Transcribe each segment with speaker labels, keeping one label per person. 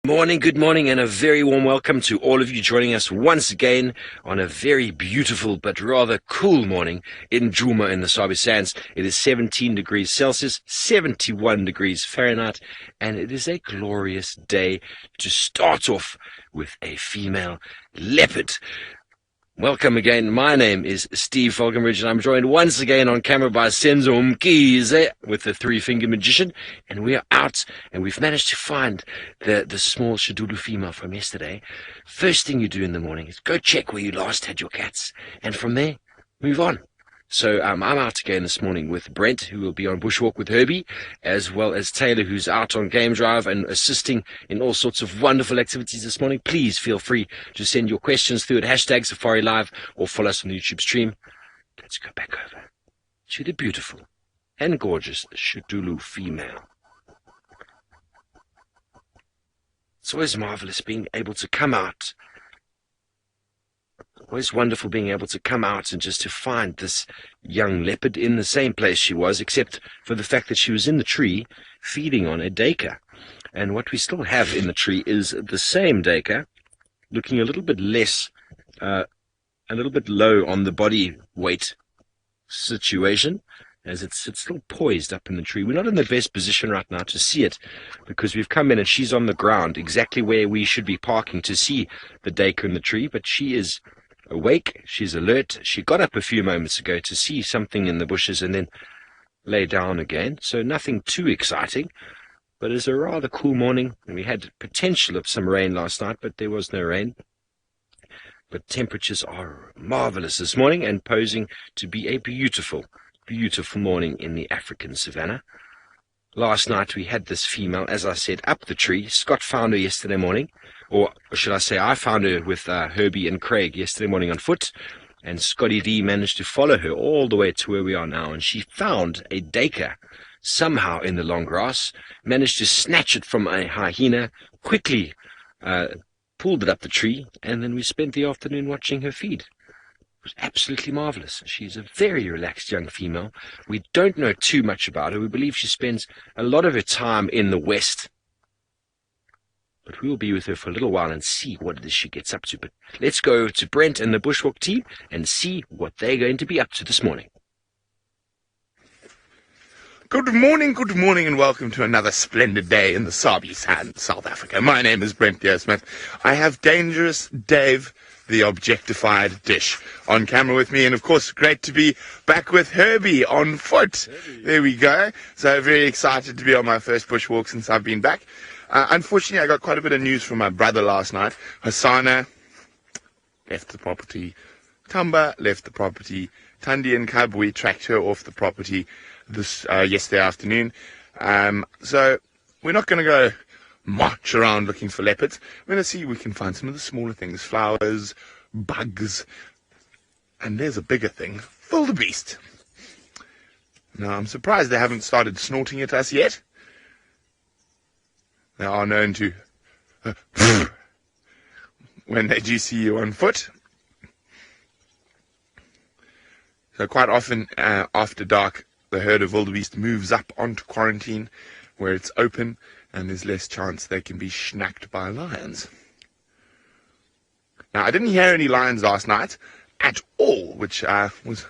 Speaker 1: Good morning, and a very warm welcome to all of you joining us once again on a very beautiful but rather cool morning in Djuma in the Sabi Sands. It is 17 degrees Celsius, 71 degrees Fahrenheit, and it is a glorious day to start off with a female leopard. Welcome again. My name is Steve Falconbridge, and I'm joined once again on camera by Senzo Mkize with the three-finger magician, and we are out, and we've managed to find the small Xidulu female from yesterday. First thing you do in the morning is go check where you last had your cats, and from there, move on. So I'm out again this morning with Brent, who will be on bushwalk with Herbie, as well as Taylor, who's out on game drive and assisting in all sorts of wonderful activities this morning. Please feel free to send your questions through at hashtag Safari Live or follow us on the YouTube stream. Let's go back over to the beautiful and gorgeous Xidulu female. It's always marvelous being able to come out. Always wonderful being able to come out and just to find this young leopard in the same place she was, except for the fact that she was in the tree feeding on a duiker. And what we still have in the tree is the same duiker, looking a little bit less, a little bit low on the body weight situation, as it's still poised up in the tree. We're not in the best position right now to see it, because we've come in and she's on the ground, exactly where we should be parking to see the duiker in the tree, but she is awake, she's alert. She got up a few moments ago to see something in the bushes and then lay down again. So nothing too exciting, but it's a rather cool morning. And we had potential of some rain last night, but there was no rain. But temperatures are marvelous this morning and posing to be a beautiful, beautiful morning in the African savannah. Last night we had this female, as I said, up the tree. Scott found her yesterday morning. Or should I say, I found her with Herbie and Craig yesterday morning on foot, and Scotty D managed to follow her all the way to where we are now, and she found a duiker somehow in the long grass, managed to snatch it from a hyena, quickly pulled it up the tree, and then we spent the afternoon watching her feed. It was absolutely marvelous. She's a very relaxed young female. We don't know too much about her. We believe she spends a lot of her time in the west, but we will be with her for a little while and see what it is she gets up to. But let's go to Brent and the Bushwalk team and see what they're going to be up to this morning.
Speaker 2: Good morning, and welcome to another splendid day in the Sabi Sands, South Africa. My name is Brent Smith. I have Dangerous Dave, the objectified dish, on camera with me, and of course, great to be back with Herbie on foot. Herbie. There we go. So very excited to be on my first bushwalk since I've been back. Unfortunately, I got quite a bit of news from my brother last night. Hasana left the property. Tamba left the property. Tundi and Cub, we tracked her off the property this yesterday afternoon. So we're not going to go march around looking for leopards. We're going to see if we can find some of the smaller things, flowers, bugs, and there's a bigger thing, wildebeest. Now, I'm surprised they haven't started snorting at us yet. They are known to, when they do see you on foot. So quite often, after dark, the herd of wildebeest moves up onto quarantine, where it's open, and there's less chance they can be snacked by lions. Now, I didn't hear any lions last night at all, which I was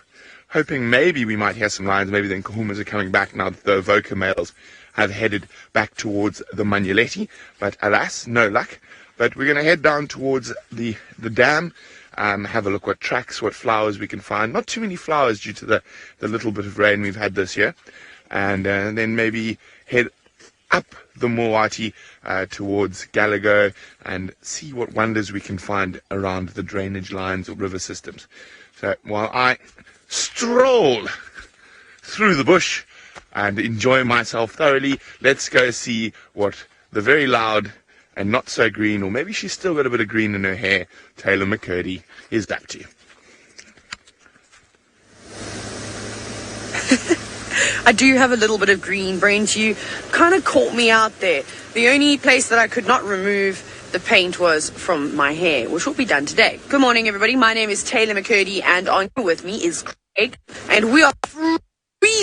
Speaker 2: hoping maybe we might hear some lions. Maybe the Nkuhumas are coming back now that the Avoca males have headed back towards the Manyeleti, but alas, no luck. But we're going to head down towards the dam, have a look what tracks, what flowers we can find. Not too many flowers due to the little bit of rain we've had this year. And then maybe head up the Moati towards Gallagher and see what wonders we can find around the drainage lines or river systems. So while I stroll through the bush and enjoy myself thoroughly, let's go see what the very loud and not so green, or maybe she's still got a bit of green in her hair, Taylor McCurdy is up to.
Speaker 3: I do have a little bit of green, Brent. You kind of caught me out there. The only place that I could not remove the paint was from my hair, which will be done today. Good morning, everybody. My name is Taylor McCurdy, and on with me is Craig, and we are freezing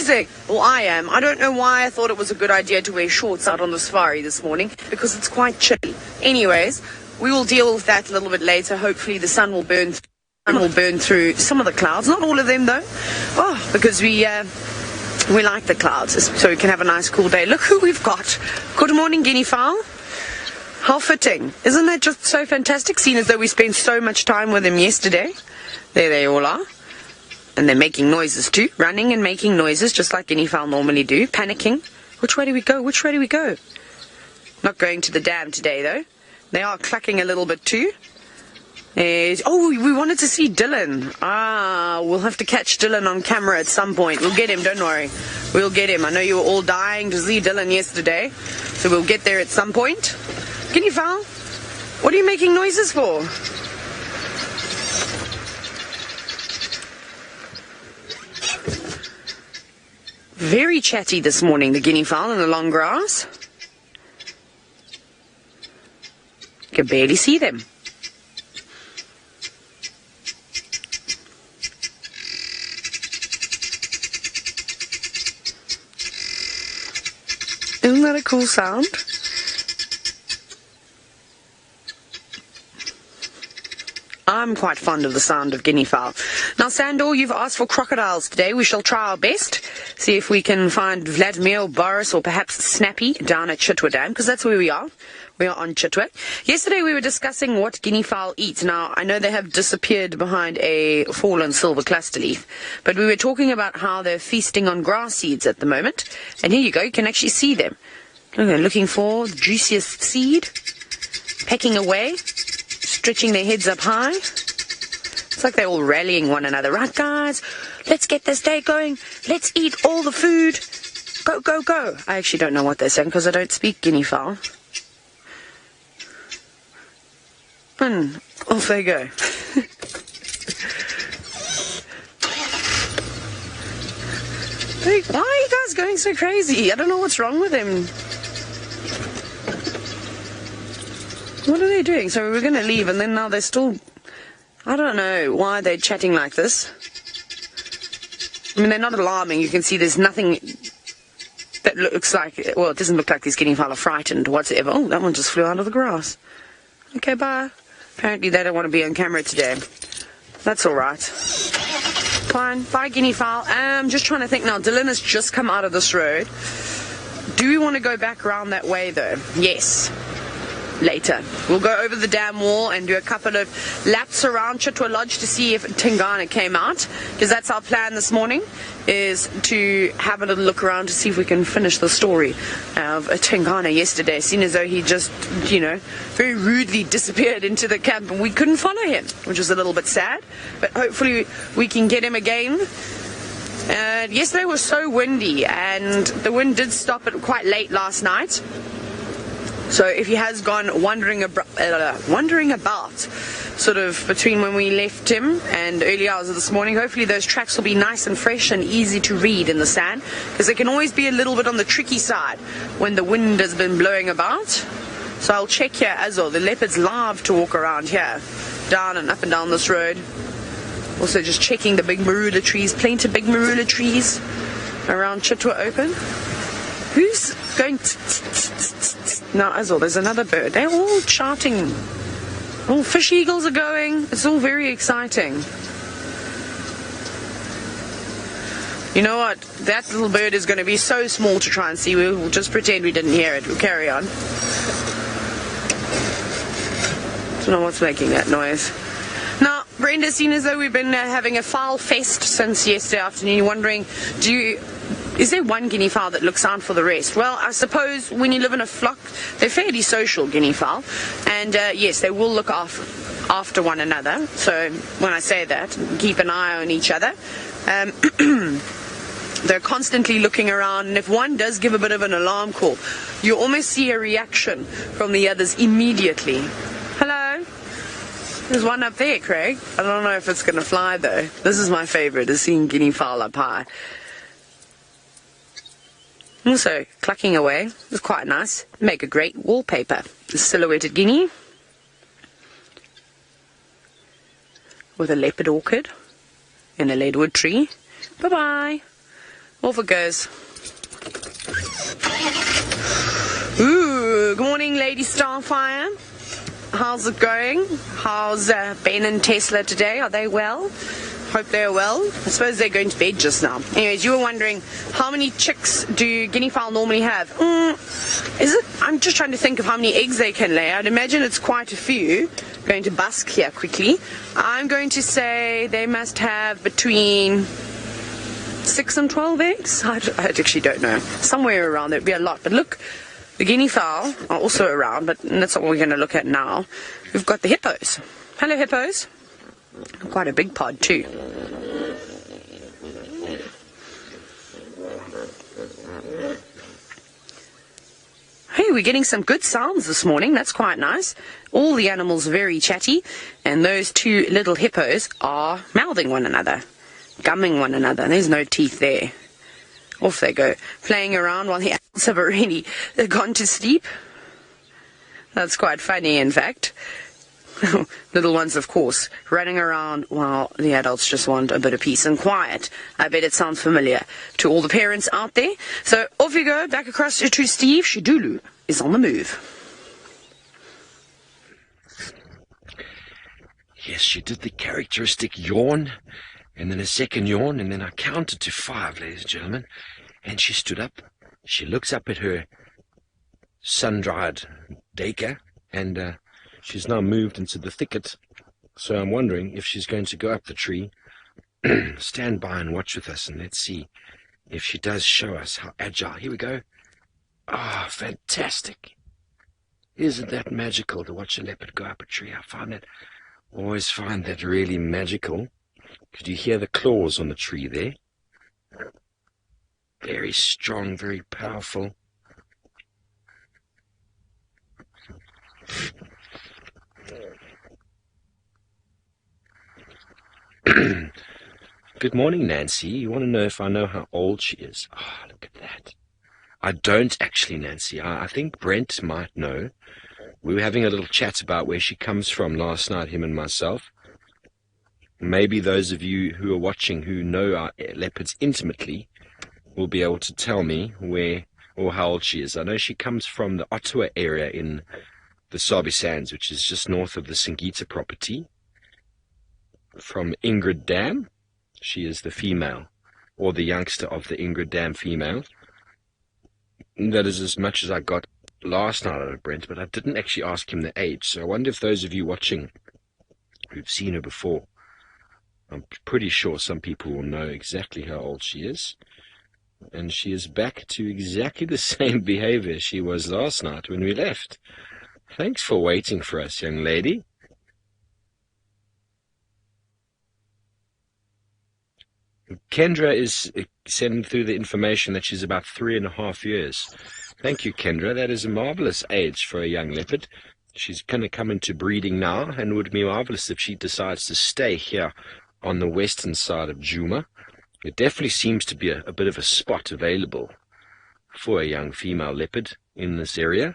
Speaker 3: freezing. Well, I am. I don't know why I thought it was a good idea to wear shorts out on the safari this morning, because it's quite chilly. Anyways, we will deal with that a little bit later. Hopefully the sun will burn through some of the clouds. Not all of them, though. Oh, because we like the clouds, so we can have a nice cool day. Look who we've got. Good morning, guinea fowl. How fitting. Isn't that just so fantastic, seeing as though we spent so much time with them yesterday? There they all are. And they're making noises too. Running and making noises, just like guinea fowl normally do. Panicking. Which way do we go? Which way do we go? Not going to the dam today, though. They are clucking a little bit too. Oh, we wanted to see Dylan. We'll have to catch Dylan on camera at some point. We'll get him, don't worry. We'll get him. I know you were all dying to see Dylan yesterday, so we'll get there at some point. Guinea fowl, what are you making noises for? Very chatty this morning, the guinea fowl in the long grass. You can barely see them. Isn't that a cool sound? I'm quite fond of the sound of guinea fowl. Now, Sandor, you've asked for crocodiles today. We shall try our best. See if we can find Vladimir, Boris, or perhaps Snappy down at Chitwa Dam, because that's where we are. We are on Chitwa. Yesterday we were discussing what guinea fowl eat. Now, I know they have disappeared behind a fallen silver cluster leaf, but we were talking about how they're feasting on grass seeds at the moment. And here you go, you can actually see them. They're looking for the juiciest seed, pecking away, stretching their heads up high. It's like they're all rallying one another. Right, guys, let's get this day going. Let's eat all the food. Go, go, go. I actually don't know what they're saying because I don't speak guinea fowl. And off they go. Why are you guys going so crazy? I don't know what's wrong with them. What are they doing? So we were going to leave, and then now they're still... I don't know why they're chatting like this. I mean, they're not alarming. You can see there's nothing that looks like... Well, it doesn't look like these guinea fowl are frightened whatsoever. Oh, that one just flew out of the grass. Okay, bye. Apparently they don't want to be on camera today. That's all right. Fine. Bye, guinea fowl. I'm just trying to think now. Dylan has just come out of this road. Do we want to go back around that way, though? Yes. Later. We'll go over the dam wall and do a couple of laps around Chitwa Lodge to see if Tingana came out, because that's our plan this morning, is to have a little look around to see if we can finish the story of Tingana yesterday, seeing as though he just, very rudely disappeared into the camp and we couldn't follow him, which was a little bit sad, but hopefully we can get him again. Yesterday was so windy, and the wind did stop at quite late last night. So if he has gone wandering about, sort of between when we left him and early hours of this morning, hopefully those tracks will be nice and fresh and easy to read in the sand, because it can always be a little bit on the tricky side when the wind has been blowing about. So I'll check here as well. The leopards love to walk around here, down and up and down this road. Also just checking the big marula trees, plenty of big marula trees around Chitwa Open. Who's going now, Azul? There's another bird. They're all shouting. All fish eagles are going. It's all very exciting. You know what? That little bird is going to be so small to try and see. We'll just pretend we didn't hear it. We'll carry on. Don't know what's making that noise. Now, Brenda, seen as though we've been having a fowl fest since yesterday afternoon, you're wondering, is there one guinea fowl that looks out for the rest? Well, I suppose when you live in a flock, they're fairly social, guinea fowl. And yes, they will look after one another. So when I say that, keep an eye on each other. They're constantly looking around, and if one does give a bit of an alarm call, you almost see a reaction from the others immediately. Hello? There's one up there, Craig. I don't know if it's going to fly, though. This is my favorite, is seeing guinea fowl up high. Also, clucking away is quite nice. Make a great wallpaper. The silhouetted guinea with a leopard orchid and a leadwood tree. Bye-bye. Off it goes. Ooh, good morning, Lady Starfire. How's it going? How's Ben and Tesla today? Are they well? Hope they're well. I suppose they're going to bed just now. Anyways, you were wondering, how many chicks do guinea fowl normally have? I'm just trying to think of how many eggs they can lay. I'd imagine it's quite a few. Going to busk here quickly. I'm going to say they must have between 6 and 12 eggs. I actually don't know. Somewhere around there would be a lot. But look, the guinea fowl are also around, but that's not what we're going to look at now. We've got the hippos. Hello, hippos. Quite a big pod too. Hey, we're getting some good sounds this morning. That's quite nice. All the animals are very chatty, and those two little hippos are mouthing one another, gumming one another. There's no teeth there. Off they go, playing around while the adults have already gone to sleep. That's quite funny, in fact. Little ones, of course, running around while the adults just want a bit of peace and quiet. I bet it sounds familiar to all the parents out there. So off you go, back across to Steve. Xidulu is on the move.
Speaker 1: Yes, she did the characteristic yawn, and then a second yawn, and then I counted to 5, ladies and gentlemen, and she stood up. She looks up at her sun-dried dacre, and she's now moved into the thicket, so I'm wondering if she's going to go up the tree. Stand by and watch with us, and let's see if she does show us how agile. Here we go. Ah, fantastic. Isn't that magical to watch a leopard go up a tree? Always find that really magical. Could you hear the claws on the tree there? Very strong, very powerful. Good morning, Nancy. You want to know if I know how old she is? Oh, look at that. I don't actually, Nancy. I think Brent might know. We were having a little chat about where she comes from last night, him and myself. Maybe those of you who are watching who know our leopards intimately will be able to tell me where or how old she is. I know she comes from the Ottawa area in the Sabi Sands, which is just north of the Singita property. From Ingrid Dam. She is the female, or the youngster of the Ingrid Dam female. That is as much as I got last night out of Brent, but I didn't actually ask him the age. So I wonder if those of you watching who've seen her before, I'm pretty sure some people will know exactly how old she is. And she is back to exactly the same behavior she was last night when we left. Thanks for waiting for us, young lady. Kendra is sending through the information that she's about 3.5 years. Thank you, Kendra. That is a marvelous age for a young leopard. She's going to come into breeding now, and it would be marvelous if she decides to stay here on the western side of Djuma. It definitely seems to be a bit of a spot available for a young female leopard in this area.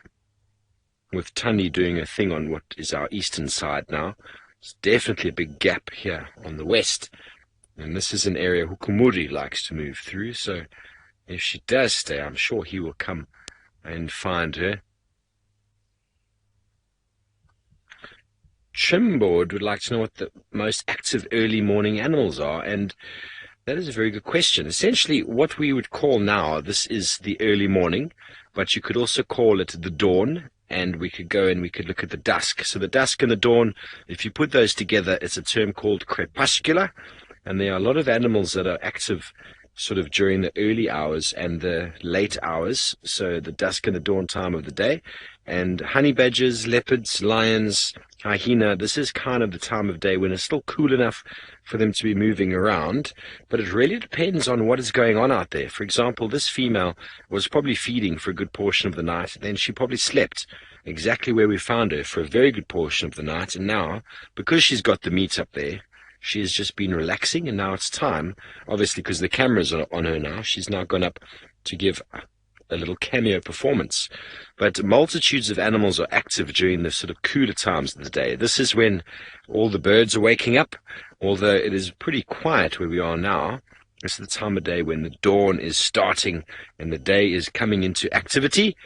Speaker 1: With Tani doing a thing on what is our eastern side now, there's definitely a big gap here on the west. And this is an area Hukumuri likes to move through, so if she does stay, I'm sure he will come and find her. Trimboard would like to know what the most active early morning animals are, and that is a very good question. Essentially, what we would call now, this is the early morning, but you could also call it the dawn, and we could go and we could look at the dusk. So the dusk and the dawn, if you put those together, it's a term called crepuscular. And there are a lot of animals that are active sort of during the early hours and the late hours, so the dusk and the dawn time of the day. And honey badgers, leopards, lions, hyena, this is kind of the time of day when it's still cool enough for them to be moving around. But it really depends on what is going on out there. For example, this female was probably feeding for a good portion of the night, and then she probably slept exactly where we found her for a very good portion of the night. And now, because she's got the meat up there, she has just been relaxing, and now it's time, obviously because the cameras are on her now, she's now gone up to give a little cameo performance. But multitudes of animals are active during the sort of cooler times of the day. This is when all the birds are waking up, although it is pretty quiet where we are now. This is the time of day when the dawn is starting and the day is coming into activity,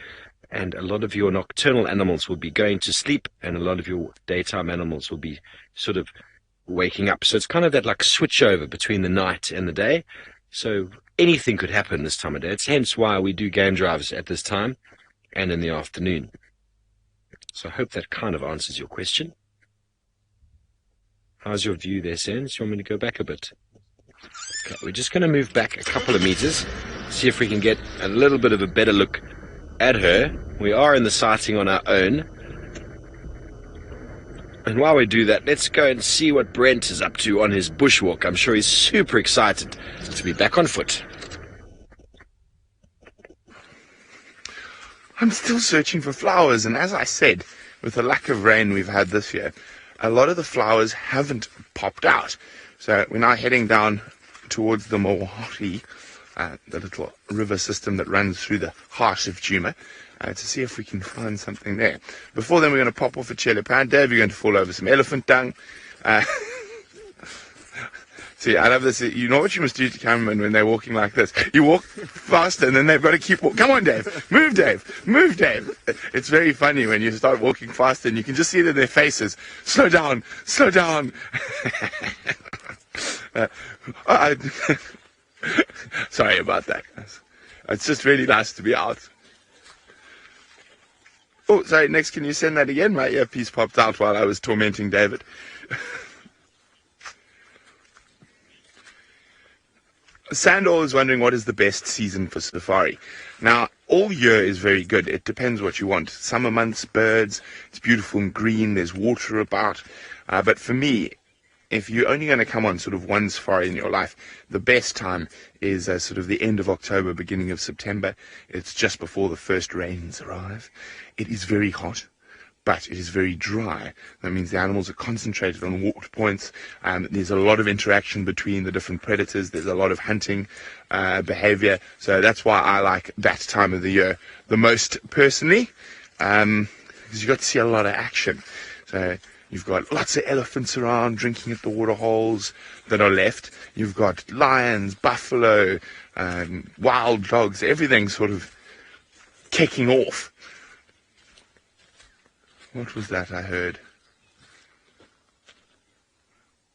Speaker 1: and a lot of your nocturnal animals will be going to sleep, and a lot of your daytime animals will be sort of waking up. So it's kind of that like switch over between the night and the day. So anything could happen this time of day. It's hence why we do game drives at this time and in the afternoon. So I hope that kind of answers your question. How's your view there, Sans? You want me to go back a bit? Okay, we're just going to move back a couple of meters, see if we can get a little bit of a better look at her. We are in the sighting on our own. And while we do that, let's go and see what Brent is up to on his bushwalk. I'm sure he's super excited to be back on foot.
Speaker 2: I'm still searching for flowers, and as I said, with the lack of rain we've had this year, a lot of the flowers haven't popped out. So we're now heading down towards the Mawari, the little river system that runs through the heart of Djuma, to see if we can find something there. Before then, we're going to pop off at Leopard. Dave, you're going to fall over some elephant dung. See, I love this. You know what you must do to cameramen when they're walking like this? You walk faster, and then they've got to keep walking. Come on, Dave. Move, Dave. Move, Dave. It's very funny when you start walking faster, and you can just see it in their faces. Slow down. Slow down. Sorry about that, guys. It's just really nice to be out. Oh, sorry, next, can you send that again? My earpiece popped out while I was tormenting David. Sandor is wondering what is the best season for safari. Now, all year is very good. It depends what you want. Summer months, birds, it's beautiful and green, there's water about. But for me, if you're only going to come on sort of one safari in your life, the best time is sort of the end of October, beginning of September. It's just before the first rains arrive. It is very hot, but it is very dry. That means the animals are concentrated on water points. There's a lot of interaction between the different predators. There's a lot of hunting behavior. So that's why I like that time of the year the most personally, because you got to see a lot of action. So you've got lots of elephants around drinking at the water holes that are left. You've got lions, buffalo, wild dogs, everything sort of kicking off. What was that I heard?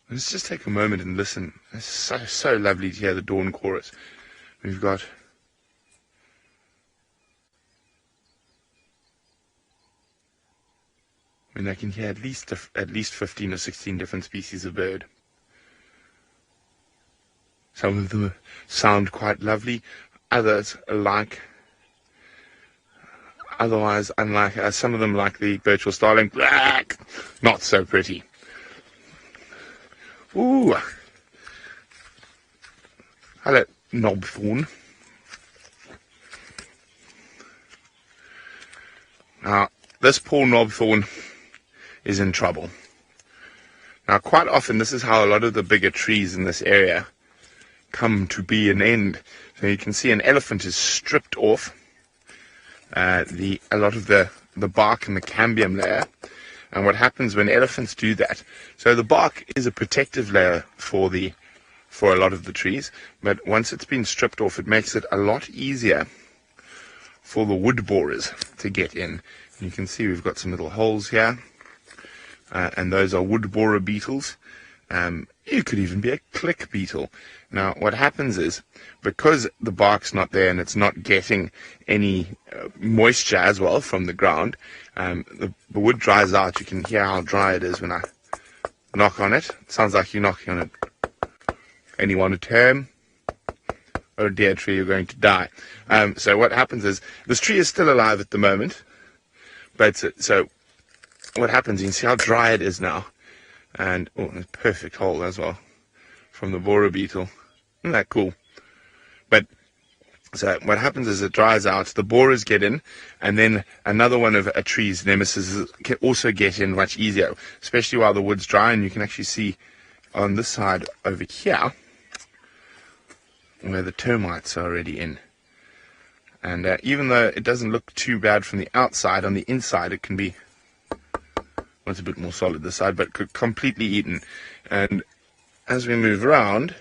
Speaker 2: Let's just take a moment and listen. It's so lovely to hear the dawn chorus. We've got... I mean, I can hear at least 15 or 16 different species of bird. Some of them sound quite lovely. Others like... Otherwise, unlike some of them, like the virtual starling, not so pretty. Ooh. Hello, knobthorn. Now, this poor knobthorn is in trouble. Now, quite often, this is how a lot of the bigger trees in this area come to be an end. So you can see an elephant is stripped off a lot of the bark and the cambium layer. And what happens when elephants do that, so the bark is a protective layer for a lot of the trees, but once it's been stripped off, it makes it a lot easier for the wood borers to get in. And you can see we've got some little holes here, and those are wood borer beetles. It could even be a click beetle. Now, what happens is, because the bark's not there and it's not getting any moisture as well from the ground, the wood dries out. You can hear how dry it is when I knock on it. It sounds like you're knocking on it. And you want to turn? Oh dear, tree, you're going to die. So what happens is, this tree is still alive at the moment, but so what happens, you can see how dry it is now. And, oh, a perfect hole as well from the borer beetle. Isn't that cool? But, so what happens is it dries out, the borers get in, and then another one of a tree's nemesis can also get in much easier, especially while the wood's dry. And you can actually see on this side over here where the termites are already in. And even though it doesn't look too bad from the outside, on the inside it can be... It's a bit more solid this side, but completely eaten. And as we move around,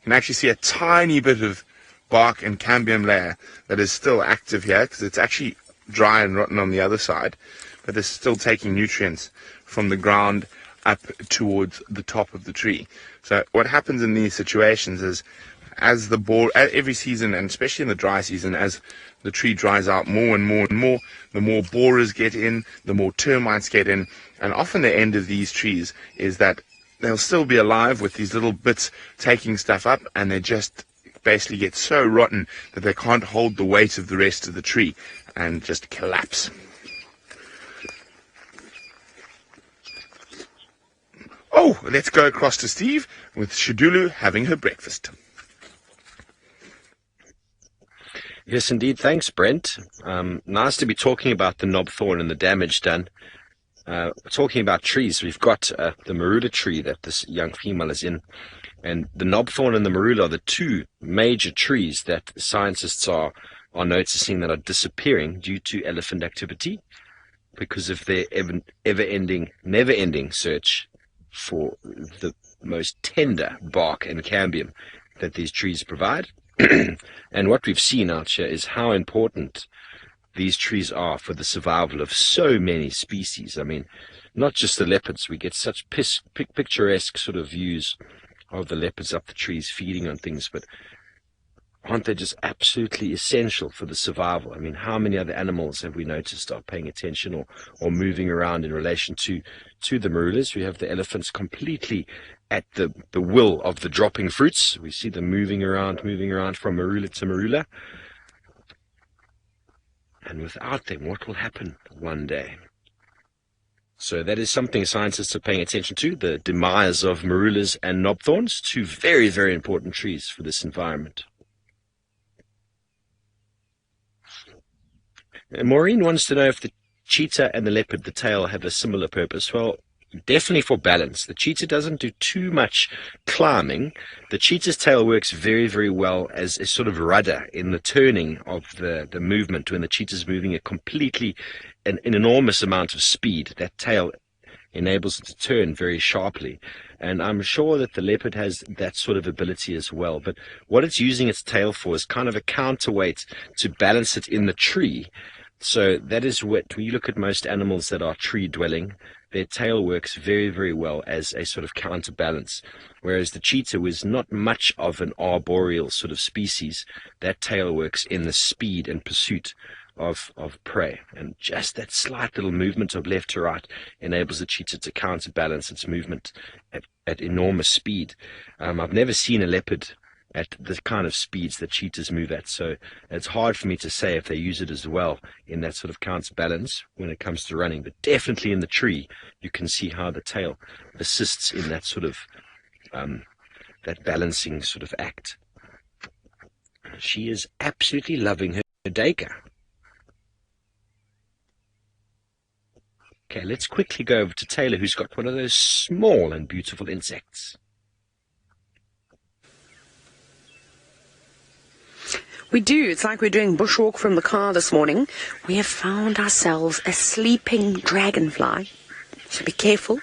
Speaker 2: You can actually see a tiny bit of bark and cambium layer that is still active here because it's actually dry and rotten on the other side, but it's still taking nutrients from the ground up towards the top of the tree. So what happens in these situations is, as every season, and especially in the dry season, as the tree dries out more and more and more, the more borers get in, the more termites get in, and often the end of these trees is that they'll still be alive with these little bits taking stuff up, and they just basically get so rotten that they can't hold the weight of the rest of the tree and just collapse. Oh, let's go across to Steve with Xidulu having her breakfast.
Speaker 1: Yes, indeed. Thanks, Brent. Nice to be talking about the knobthorn and the damage done. Talking about trees, we've got the marula tree that this young female is in. And the knobthorn and the marula are the two major trees that scientists are noticing that are disappearing due to elephant activity because of their never-ending search for the most tender bark and cambium that these trees provide. And what we've seen out here is how important these trees are for the survival of so many species. I mean, not just the leopards. We get such picturesque sort of views of the leopards up the trees feeding on things, but aren't they just absolutely essential for the survival? I mean, how many other animals have we noticed are paying attention or moving around in relation to the marulas? We have the elephants completely at the will of the dropping fruits. We see them moving around from marula to marula. And without them, what will happen one day? So that is something scientists are paying attention to, the demise of marulas and knobthorns, two very, very important trees for this environment. And Maureen wants to know if the cheetah and the leopard, the tail, have a similar purpose. Well, definitely for balance. The cheetah doesn't do too much climbing. The cheetah's tail works very, very well as a sort of rudder in the turning of the movement. When the cheetah's moving at an enormous amount of speed, that tail enables it to turn very sharply. And I'm sure that the leopard has that sort of ability as well. But what it's using its tail for is kind of a counterweight to balance it in the tree. So that is what, when you look at most animals that are tree dwelling, their tail works very, very well as a sort of counterbalance. Whereas the cheetah was not much of an arboreal sort of species. That tail works in the speed and pursuit of prey. And just that slight little movement of left to right enables the cheetah to counterbalance its movement at enormous speed. I've never seen a leopard at the kind of speeds that cheetahs move at, so it's hard for me to say if they use it as well in that sort of counterbalance when it comes to running. But definitely in the tree, you can see how the tail assists in that sort of that balancing sort of act. She is absolutely loving her deka. Okay, let's quickly go over to Taylor, who's got one of those small and beautiful insects.
Speaker 3: We do. It's like we're doing bushwalk from the car this morning. We have found ourselves a sleeping dragonfly. So be careful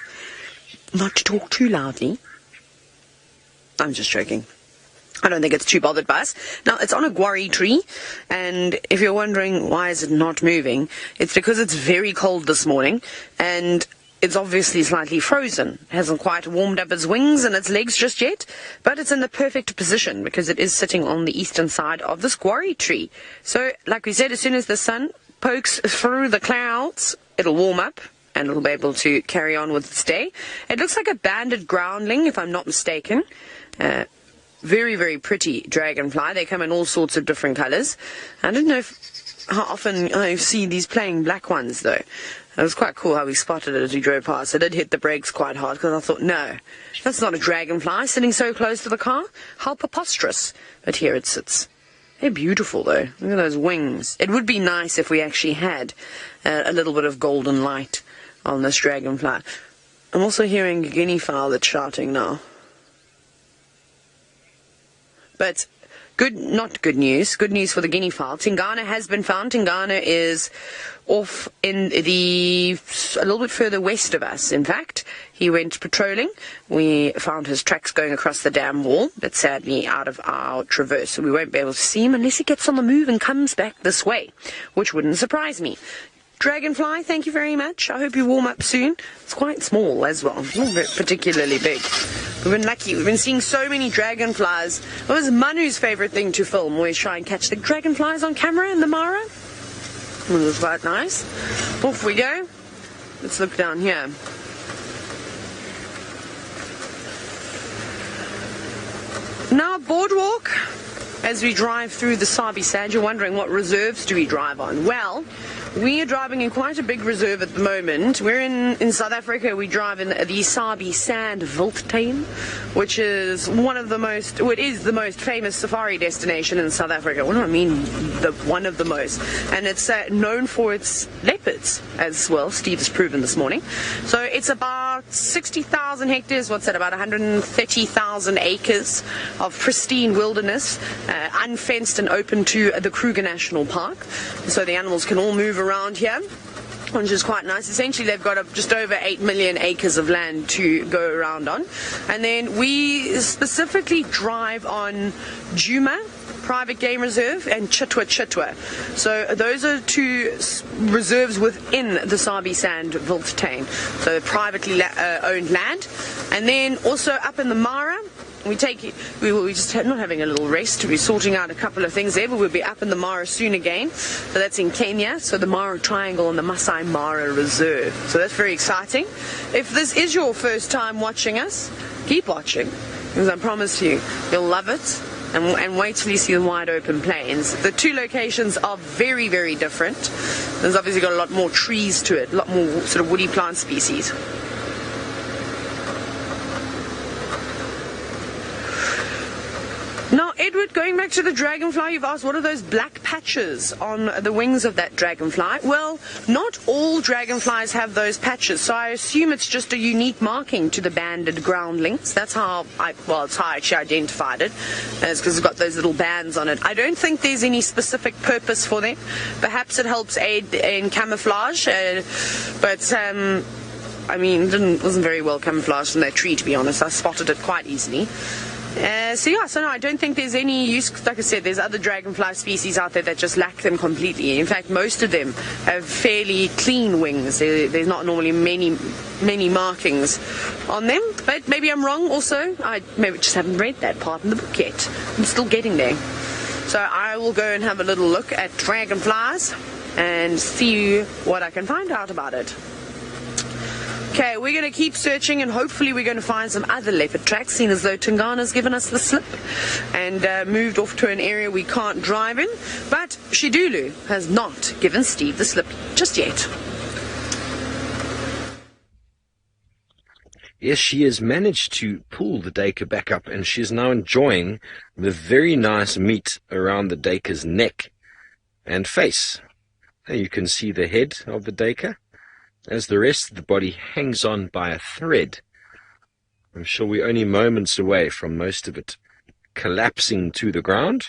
Speaker 3: not to talk too loudly. I'm just joking. I don't think it's too bothered by us. Now, it's on a guarri tree, and if you're wondering why is it not moving, it's because it's very cold this morning, and it's obviously slightly frozen. It hasn't quite warmed up its wings and its legs just yet, but it's in the perfect position because it is sitting on the eastern side of this guarri tree. So, like we said, as soon as the sun pokes through the clouds, it'll warm up and it'll be able to carry on with its day. It looks like a banded groundling, if I'm not mistaken. Very, very pretty dragonfly. They come in all sorts of different colours. I don't know how often I see these plain black ones, though. It was quite cool how we spotted it as we drove past. I did hit the brakes quite hard because I thought, no, that's not a dragonfly sitting so close to the car. How preposterous. But here it sits. They're beautiful, though. Look at those wings. It would be nice if we actually had a little bit of golden light on this dragonfly. I'm also hearing a guinea fowl that's shouting now. But not good news. Good news for the guinea fowl. Tingana has been found. Tingana is off in a little bit further west of us. In fact, he went patrolling. We found his tracks going across the dam wall, but sadly out of our traverse. So we won't be able to see him unless he gets on the move and comes back this way, which wouldn't surprise me. Dragonfly, thank you very much. I hope you warm up soon. It's quite small as well, not particularly big. We've been lucky. We've been seeing so many dragonflies. It was Manu's favourite thing to film. Always try and catch the dragonflies on camera in the Mara. It was quite nice. Off we go. Let's look down here. Now, boardwalk. As we drive through the Sabi sand, you're wondering what reserves do we drive on? Well, we are driving in quite a big reserve at the moment. We're in South Africa. We drive in the Sabi Sand Wildtuin, which is it is the most famous safari destination in South Africa. What do I mean, one of the most? And it's known for its leopards as well. Steve has proven this morning. So it's about 60,000 hectares. What's that? About 130,000 acres of pristine wilderness, unfenced and open to the Kruger National Park. So the animals can all move around here, which is quite nice. Essentially, they've got just over 8 million acres of land to go around on. And then we specifically drive on Djuma Private Game Reserve and Chitwa. So those are two reserves within the Sabi Sand Wildtuin. So privately owned land. And then also up in the Mara, we just not having a little rest. We're sorting out a couple of things there, but we'll be up in the Mara soon again. So that's in Kenya. So the Mara Triangle and the Masai Mara Reserve. So that's very exciting. If this is your first time watching us, keep watching, because I promise you, you'll love it. And wait till you see the wide open plains. The two locations are very, very different. There's obviously got a lot more trees to it, a lot more sort of woody plant species. Now, Edward, going back to the dragonfly, you've asked what are those black patches on the wings of that dragonfly? Well, not all dragonflies have those patches, so I assume it's just a unique marking to the banded groundlings. That's how it's how I actually identified it. It's because it's got those little bands on it. I don't think there's any specific purpose for them. Perhaps it helps aid in camouflage, but I mean, it wasn't very well camouflaged in that tree, to be honest. I spotted it quite easily. So no, I don't think there's any use. Like I said, there's other dragonfly species out there that just lack them completely. In fact, most of them have fairly clean wings. There's not normally many markings on them. But maybe I'm wrong also. I maybe just haven't read that part in the book yet. I'm still getting there. So I will go and have a little look at dragonflies and see what I can find out about it. Okay, we're going to keep searching and hopefully we're going to find some other leopard tracks, seeing as though Tingana's given us the slip and moved off to an area we can't drive in. But Xidulu has not given Steve the slip just yet.
Speaker 1: Yes, she has managed to pull the duiker back up and she is now enjoying the very nice meat around the duiker's neck and face. There you can see the head of the duiker, as the rest of the body hangs on by a thread. I'm sure we're only moments away from most of it collapsing to the ground,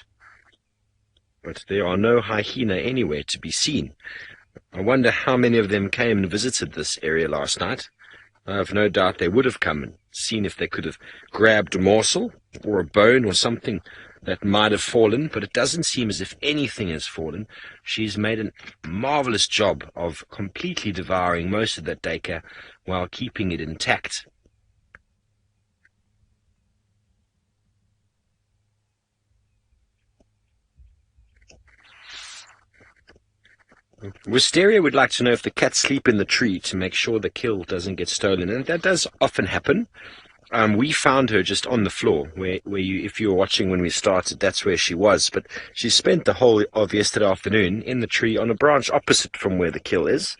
Speaker 1: but there are no hyena anywhere to be seen. I wonder how many of them came and visited this area last night. I have no doubt they would have come and seen if they could have grabbed a morsel or a bone or something that might have fallen, but it doesn't seem as if anything has fallen. She's made a marvelous job of completely devouring most of that duiker while keeping it intact. Wisteria would like to know if the cats sleep in the tree to make sure the kill doesn't get stolen, and that does often happen. We found her just on the floor, where if you were watching when we started, that's where she was. But she spent the whole of yesterday afternoon in the tree on a branch opposite from where the kill is.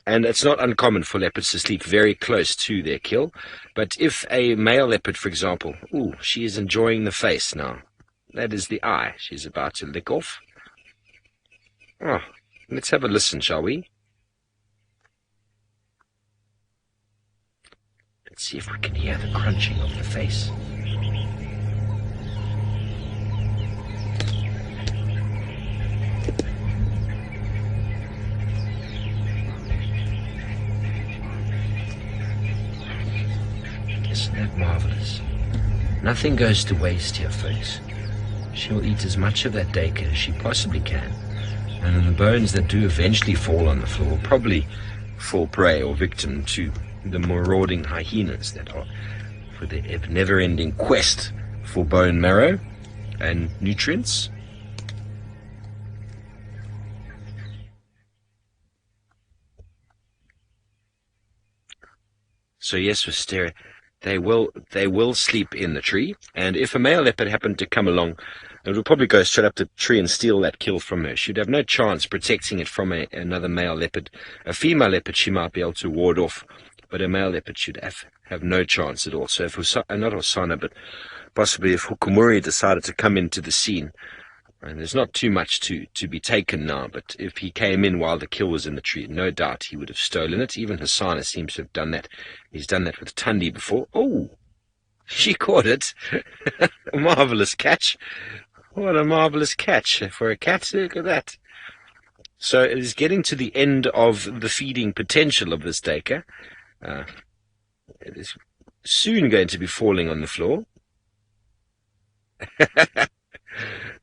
Speaker 1: And it's not uncommon for leopards to sleep very close to their kill. But if a male leopard, for example, she is enjoying the face now. That is the eye she's about to lick off. Oh, let's have a listen, shall we? Let's see if we can hear the crunching of the face. Isn't that marvelous? Nothing goes to waste here, folks. She'll eat as much of that dacre as she possibly can. And then the bones that do eventually fall on the floor will probably fall prey or victim to the marauding hyenas that are for their never-ending quest for bone marrow and nutrients. So yes, Wisteria, they will sleep in the tree, and if a male leopard happened to come along, it would probably go straight up to the tree and steal that kill from her. She'd have no chance protecting it from another male leopard. A female leopard she might be able to ward off, but a male leopard should have no chance at all. So if not Osana, but possibly if Hukumuri decided to come into the scene, and there's not too much to be taken now, but if he came in while the kill was in the tree, no doubt he would have stolen it. Even Hasana seems to have done that. He's done that with Tundi before. Oh, she caught it. A marvelous catch. What a marvelous catch for a cat. Look at that. So it is getting to the end of the feeding potential of this dacre. It is soon going to be falling on the floor.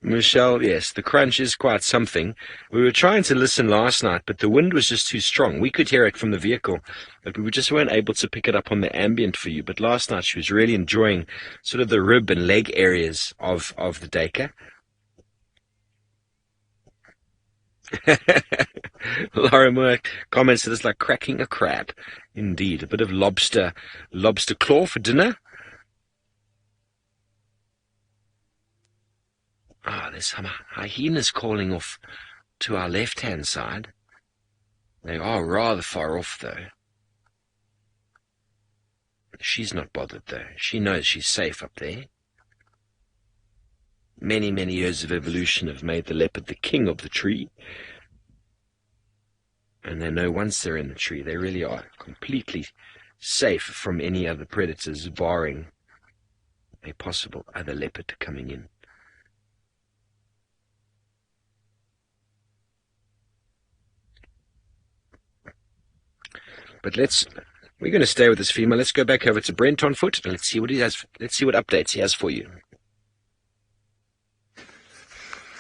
Speaker 1: Michelle, yes, the crunch is quite something. We were trying to listen last night, but the wind was just too strong. We could hear it from the vehicle, but we just weren't able to pick it up on the ambient for you. But last night she was really enjoying sort of the rib and leg areas of the dacre. Laura Moore comments that it's like cracking a crab. Indeed, a bit of lobster claw for dinner. There's some hyenas calling off to our left-hand side. They are rather far off, though. She's not bothered, though. She knows she's safe up there. Many, many years of evolution have made the leopard the king of the tree. And they know once they're in the tree, they really are completely safe from any other predators, barring a possible other leopard coming in. But we're going to stay with this female. Let's go back over to Brent on foot and let's see what he has. Let's see what updates he has for you.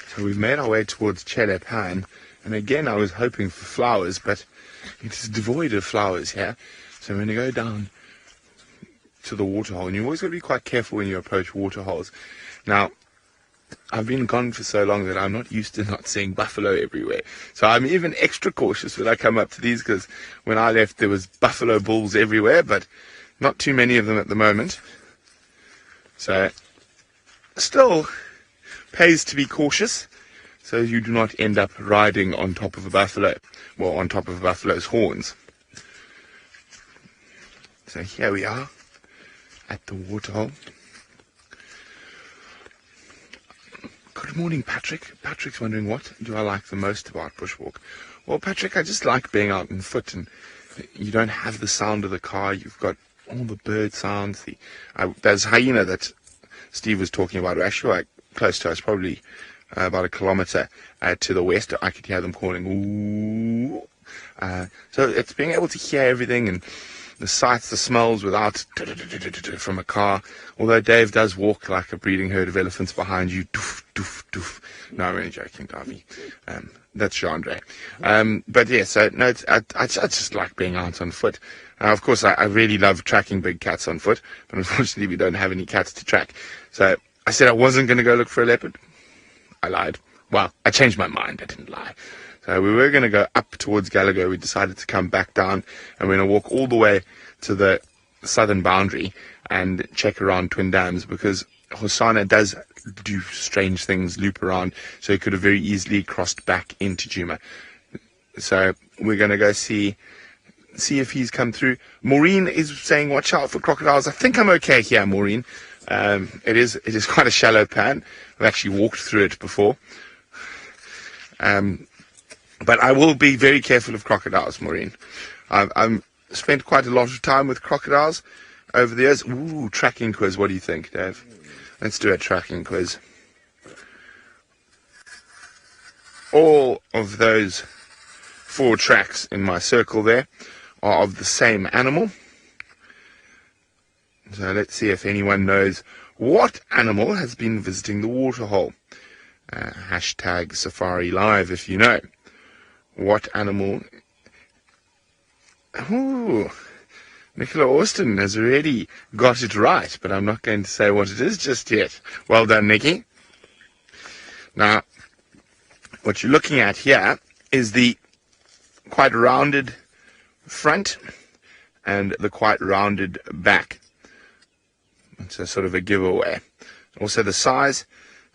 Speaker 2: So we've made our way towards Chele Pine, and again I was hoping for flowers, but it is devoid of flowers here. So I'm going to go down to the waterhole, and you've always got to be quite careful when you approach waterholes. Now, I've been gone for so long that I'm not used to not seeing buffalo everywhere. So I'm even extra cautious when I come up to these, because when I left there was buffalo bulls everywhere, but not too many of them at the moment. So still pays to be cautious, so you do not end up riding on top of a buffalo, well, on top of a buffalo's horns. So here we are at the waterhole. Good morning, Patrick. Patrick's wondering, what do I like the most about bushwalk? Well, Patrick, I just like being out on foot, and you don't have the sound of the car. You've got all the bird sounds. There's hyena that Steve was talking about, actually like close to us, probably about a kilometre to the west. I could hear them calling, ooh. So it's being able to hear everything, and the sights, the smells without from a car. Although Dave does walk like a breeding herd of elephants behind you. Doof, doof, doof. No, I'm only joking, Davy. That's Chandra. But yeah, so no, I just like being out on foot. Of course, I really love tracking big cats on foot, but unfortunately we don't have any cats to track. So I said I wasn't going to go look for a leopard. I lied. Well, I changed my mind. I didn't lie. So we were going to go up towards Gallagher. We decided to come back down, and we're going to walk all the way to the southern boundary and check around Twin Dams, because Hosanna does do strange things, loop around, so he could have very easily crossed back into Djuma. So we're going to go see if he's come through. Maureen is saying, watch out for crocodiles. I think I'm okay here, Maureen. It is quite a shallow pan. I've actually walked through it before. But I will be very careful of crocodiles, Maureen. I've spent quite a lot of time with crocodiles over the years. Ooh, tracking quiz. What do you think, Dave? Let's do a tracking quiz. All of those 4 tracks in my circle there are of the same animal. So let's see if anyone knows what animal has been visiting the waterhole. Hashtag Safari Live if you know. What animal? Ooh, Nicola Austin has already got it right, but I'm not going to say what it is just yet. Well done, Nikki. Now, what you're looking at here is the quite rounded front and the quite rounded back. It's a sort of a giveaway. Also the size,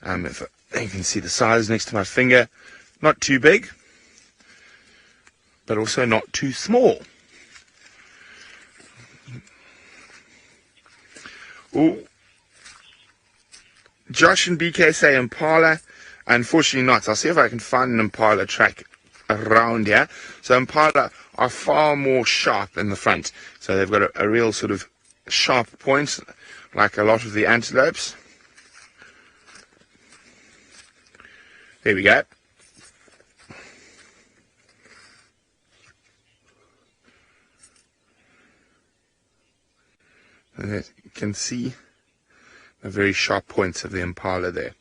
Speaker 2: if you can see the size next to my finger, not too big, but also not too small. Ooh. Josh and BK say Impala. Unfortunately not. I'll see if I can find an Impala track around here. So Impala are far more sharp in the front. So they've got a real sort of sharp point, like a lot of the antelopes. There we go. And you can see the very sharp points of the Impala there.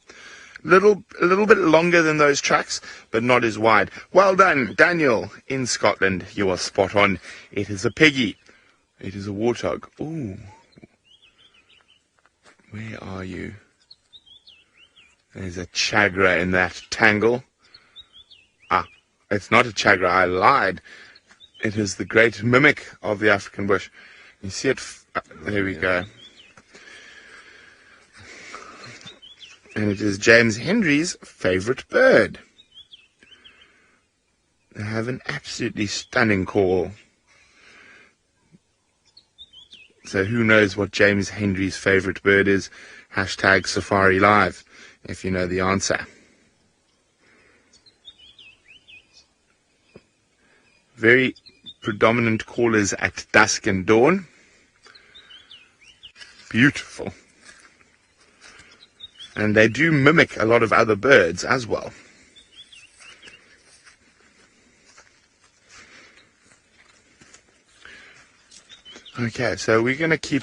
Speaker 2: A little bit longer than those tracks, but not as wide. Well done, Daniel, in Scotland. You are spot on. It is a piggy. It is a warthog. Ooh. Where are you? There's a chagra in that tangle. Ah, it's not a chagra. I lied. It is the great mimic of the African bush. You see it? There we go. And it is James Hendry's favorite bird. They have an absolutely stunning call. So who knows what James Hendry's favorite bird is? Hashtag Safari Live, if you know the answer. Very predominant callers at dusk and dawn. Beautiful. And they do mimic a lot of other birds as well. Okay, so we're going to keep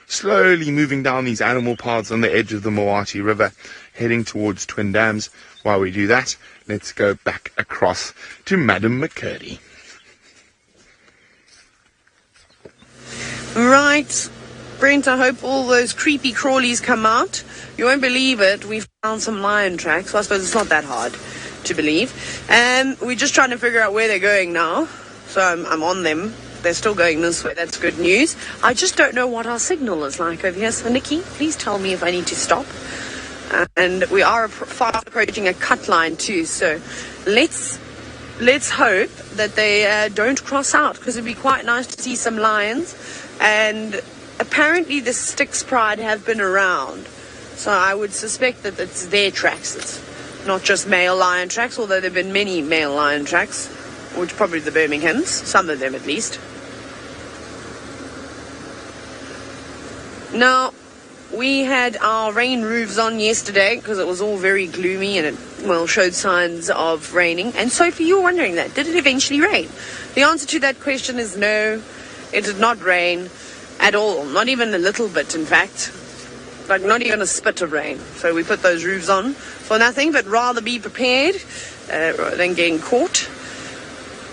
Speaker 2: slowly moving down these animal paths on the edge of the Moati River, heading towards Twin Dams. While we do that, let's go back across to Madam McCurdy.
Speaker 3: Right. Brent, I hope all those creepy crawlies come out. You won't believe it, we found some lion tracks. Well, I suppose it's not that hard to believe. We're just trying to figure out where they're going now. So I'm on them. They're still going this way. That's good news. I just don't know what our signal is like over here. So, Nikki, please tell me if I need to stop. And we are fast approaching a cut line too. So let's hope that they don't cross out, because it'd be quite nice to see some lions. And apparently the Styx Pride have been around. So I would suspect that it's their tracks. It's not just male lion tracks, although there have been many male lion tracks, which probably the Birminghams, some of them at least. Now, we had our rain roofs on yesterday because it was all very gloomy and it, well, showed signs of raining. And Sophie, you were wondering that. Did it eventually rain? The answer to that question is no, it did not rain at all. Not even a little bit, in fact. Like, not even a spit of rain. So we put those roofs on for nothing, but rather be prepared than getting caught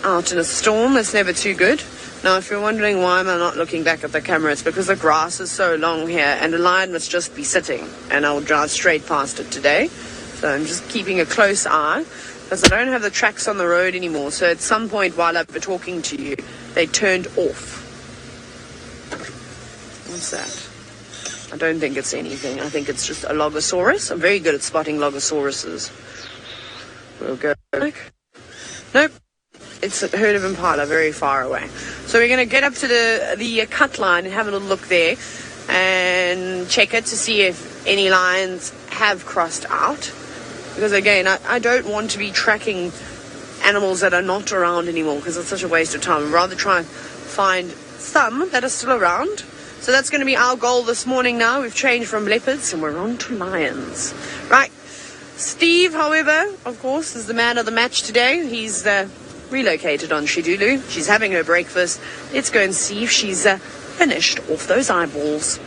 Speaker 3: out in a storm. That's never too good. Now, if you're wondering why am I not looking back at the camera, it's because the grass is so long here and the lion must just be sitting, and I'll drive straight past it today. So I'm just keeping a close eye because I don't have the tracks on the road anymore. So at some point while I've been talking to you, they turned off. What's that? I don't think it's anything. I think it's just a Logosaurus. I'm very good at spotting Logosauruses. We'll go back. Nope. It's a herd of impala very far away. So we're going to get up to the cut line and have a little look there and check it to see if any lions have crossed out. Because again, I don't want to be tracking animals that are not around anymore because it's such a waste of time. I'd rather try and find some that are still around. So that's going to be our goal this morning now. We've changed from leopards and we're on to lions. Right. Steve, however, of course, is the man of the match today. He's relocated on Xidulu. She's having her breakfast. Let's go and see if she's finished off those eyeballs.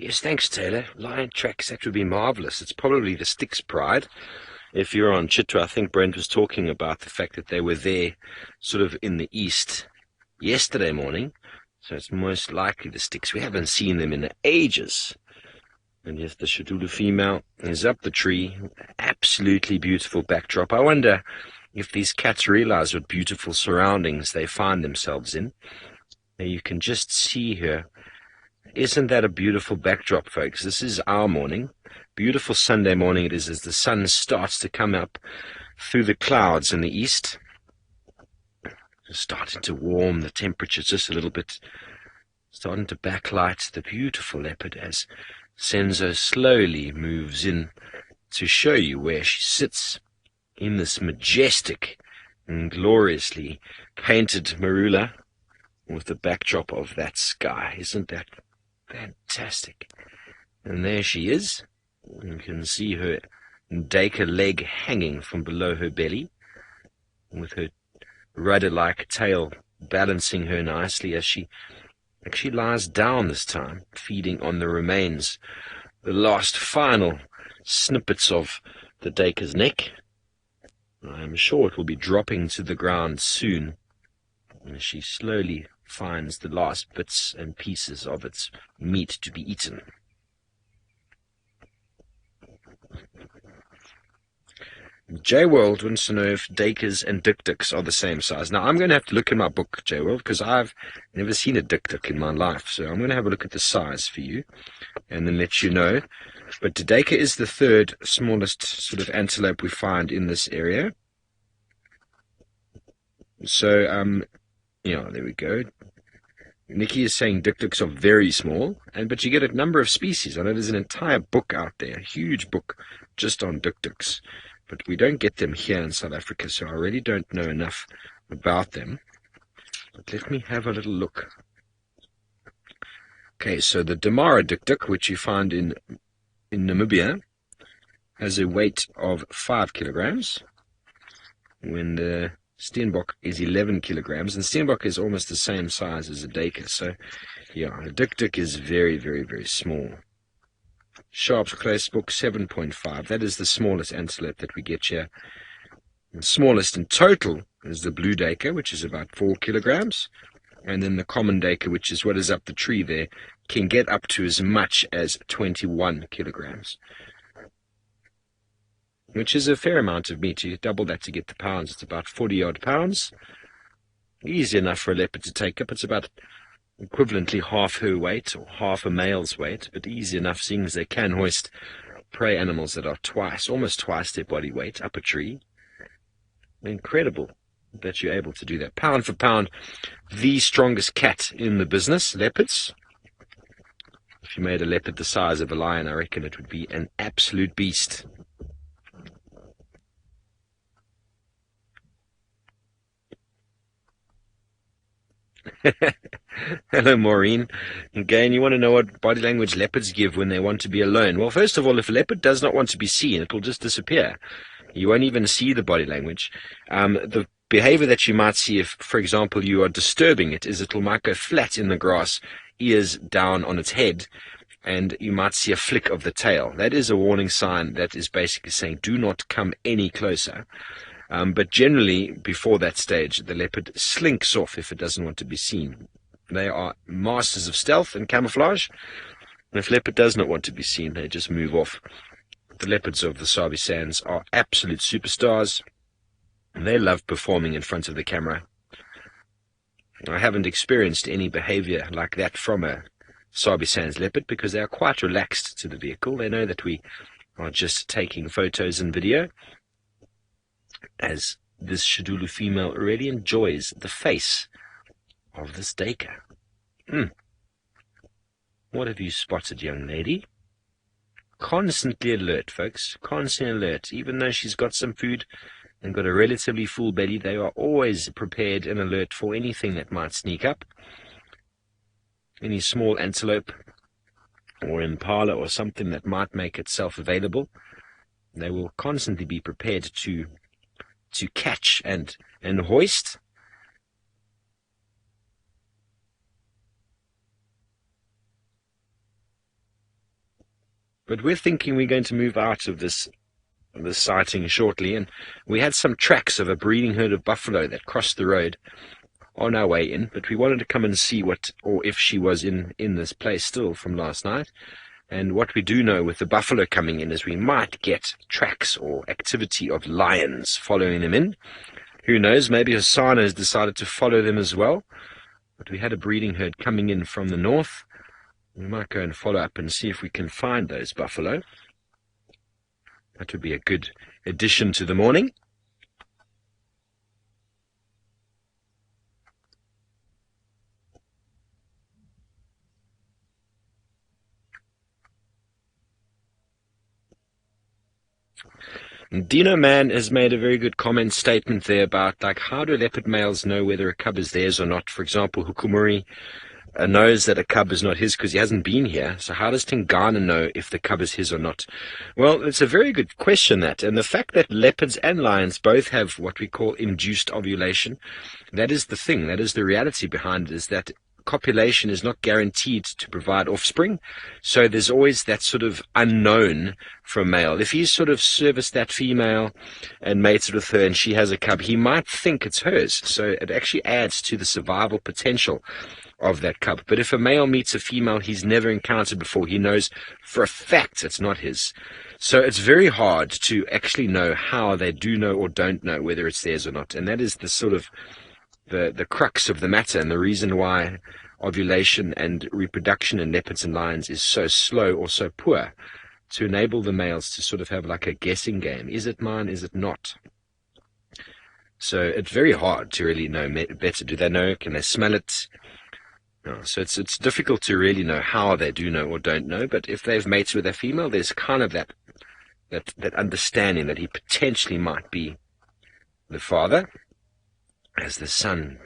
Speaker 1: Yes, thanks, Taylor. Lion tracks, that would be marvellous. It's probably the Styx Pride. If you're on Chitwa, I think Brent was talking about the fact that they were there sort of in the east yesterday morning. So it's most likely the Styx. We haven't seen them in ages. And yes, the Xidulu female is up the tree. Absolutely beautiful backdrop. I wonder if these cats realize what beautiful surroundings they find themselves in. Now you can just see her. Isn't that a beautiful backdrop, folks? This is our morning. Beautiful Sunday morning it is as the sun starts to come up through the clouds in the east. Starting to warm the temperature just a little bit. Starting to backlight the beautiful leopard as Senzo slowly moves in to show you where she sits in this majestic and gloriously painted marula with the backdrop of that sky. Isn't that fantastic? And there she is. You can see her Dacre leg hanging from below her belly, with her rudder-like tail balancing her nicely as she actually lies down this time, feeding on the remains, the last final snippets of the Dacre's neck. I'm sure it will be dropping to the ground soon as she slowly finds the last bits and pieces of its meat to be eaten. J-World wants to know if Dacres and Dik-Diks are the same size. Now, I'm going to have to look in my book, J-World, because I've never seen a Dik-Dik in my life. So I'm going to have a look at the size for you and then let you know. But the Dacre is the third smallest sort of antelope we find in this area. So, yeah, there we go. Nikki is saying Dik-Diks are very small, but you get a number of species. I know there's an entire book out there, a huge book just on Dik-Diks. But we don't get them here in South Africa, so I really don't know enough about them. But let me have a little look. Okay, so the Damara Dik-Dik, which you find in Namibia, has a weight of 5 kilograms, when the Steenbok is 11 kilograms, and Steenbok is almost the same size as a Dacre. So, yeah, a Dik-Dik is very, very, very small. Sharp's close book 7.5. That is the smallest antelope that we get here. The smallest in total is the blue Dacre, which is about 4 kilograms. And then the common Dacre, which is what is up the tree there, can get up to as much as 21 kilograms. Which is a fair amount of meat. You double that to get the pounds. It's about 40-odd pounds. Easy enough for a leopard to take up. It's about equivalently half her weight, or half a male's weight, but easy enough seeing as they can hoist prey animals that are almost twice their body weight up a tree. Incredible that you're able to do that. Pound for pound, the strongest cat in the business, leopards. If you made a leopard the size of a lion, I reckon it would be an absolute beast. Hello, Maureen. Again, you want to know what body language leopards give when they want to be alone. Well, first of all, if a leopard does not want to be seen, it will just disappear. You won't even see the body language. The behavior that you might see if, for example, you are disturbing it, is it might go flat in the grass, ears down on its head, and you might see a flick of the tail. That is a warning sign that is basically saying, do not come any closer. But generally, before that stage, the leopard slinks off if it doesn't want to be seen. They are masters of stealth and camouflage. And if leopard does not want to be seen, they just move off. The leopards of the Sabi Sands are absolute superstars. And they love performing in front of the camera. I haven't experienced any behavior like that from a Sabi Sands leopard because they are quite relaxed to the vehicle. They know that we are just taking photos and video, as this Xidulu female really enjoys the face of this Dacre. What have you spotted, young lady? Constantly alert, folks. Constantly alert. Even though she's got some food and got a relatively full belly, they are always prepared and alert for anything that might sneak up. Any small antelope or impala or something that might make itself available, they will constantly be prepared to catch and hoist. But we're thinking we're going to move out of this sighting shortly, and we had some tracks of a breeding herd of buffalo that crossed the road on our way in, but we wanted to come and see what, or if she was in this place still from last night. And what we do know with the buffalo coming in is we might get tracks or activity of lions following them in. Who knows, maybe Hassan has decided to follow them as well. But we had a breeding herd coming in from the north. We might go and follow up and see if we can find those buffalo. That would be a good addition to the morning. Dino Man has made a very good comment statement there about, like, how do leopard males know whether a cub is theirs or not? For example, Hukumuri knows that a cub is not his because he hasn't been here. So how does Tingana know if the cub is his or not? Well, it's a very good question, that. And the fact that leopards and lions both have what we call induced ovulation, that is the thing, that is the reality behind it, is that copulation is not guaranteed to provide offspring. So there's always that sort of unknown for a male. If he's sort of serviced that female and mated with her and she has a cub, he might think it's hers. So it actually adds to the survival potential of that cub. But if a male meets a female he's never encountered before, he knows for a fact it's not his. So it's very hard to actually know how they do know or don't know whether it's theirs or not. And that is the sort of the crux of the matter, and the reason why ovulation and reproduction in leopards and lions is so slow or so poor, to enable the males to sort of have like a guessing game. Is it mine? Is it not? So it's very hard to really know better. Do they know? Can they smell it? No. So it's difficult to really know how they do know or don't know. But if they've mated with a female, there's kind of that understanding that he potentially might be the father, as the sun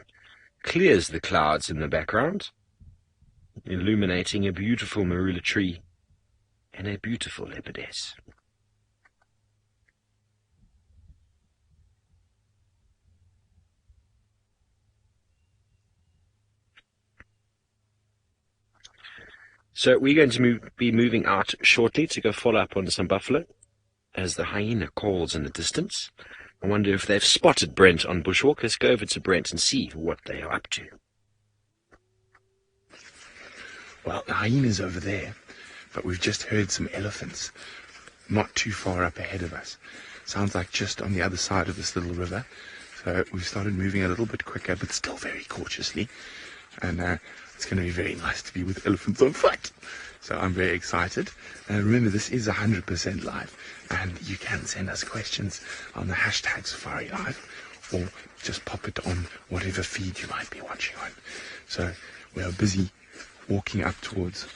Speaker 1: clears the clouds in the background, illuminating a beautiful marula tree and a beautiful leopardess. So we're going to be moving out shortly to go follow up on some buffalo as the hyena calls in the distance. I wonder if they've spotted Brent on bushwalk. Let's go over to Brent and see what they are up to.
Speaker 2: Well, the hyena's over there, but we've just heard some elephants not too far up ahead of us. Sounds like just on the other side of this little river. So we've started moving a little bit quicker, but still very cautiously. And it's going to be very nice to be with elephants on foot. So I'm very excited. Remember, this is 100% live, and you can send us questions on the hashtag Safari Live, or just pop it on whatever feed you might be watching on. So we are busy walking up towards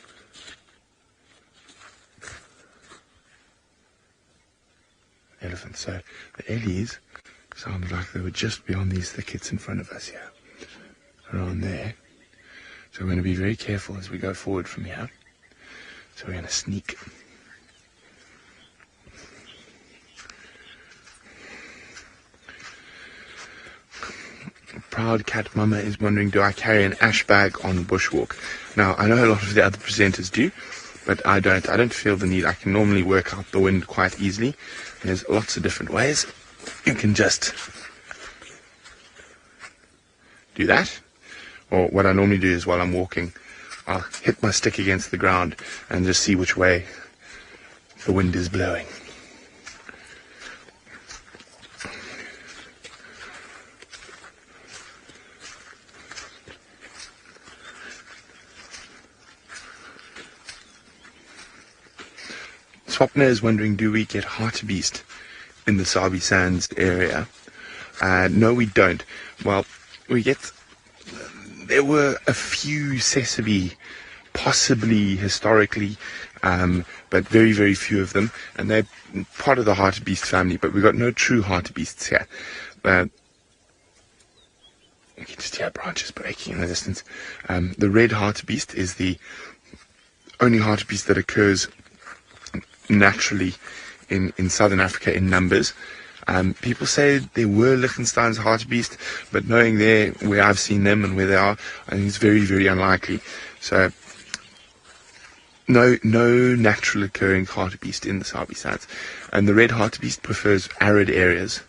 Speaker 2: elephants. So the ellies sounded like they were just beyond these thickets in front of us here, around there. So we're going to be very careful as we go forward from here. So we're going to sneak. Proud Cat Mama is wondering, do I carry an ash bag on bushwalk? Now, I know a lot of the other presenters do, but I don't. I don't feel the need. I can normally work out the wind quite easily. There's lots of different ways. You can just do that. Or what I normally do is, while I'm walking, I'll hit my stick against the ground and just see which way the wind is blowing. Swapna is wondering, do we get hartebeest in the Sabi Sands area? No, we don't. Well, there were a few Sabi, possibly historically, but very, very few of them, and they're part of the hartebeest family, but we've got no true hartebeests here. You can just hear branches breaking in the distance. The red hartebeest is the only hartebeest that occurs naturally in southern Africa in numbers. People say there were Liechtenstein's hartebeest, but knowing where I've seen them and where they are, I think it's very, very unlikely. So no natural occurring hartebeest in the Sabi sands. And the red hartebeest prefers arid areas,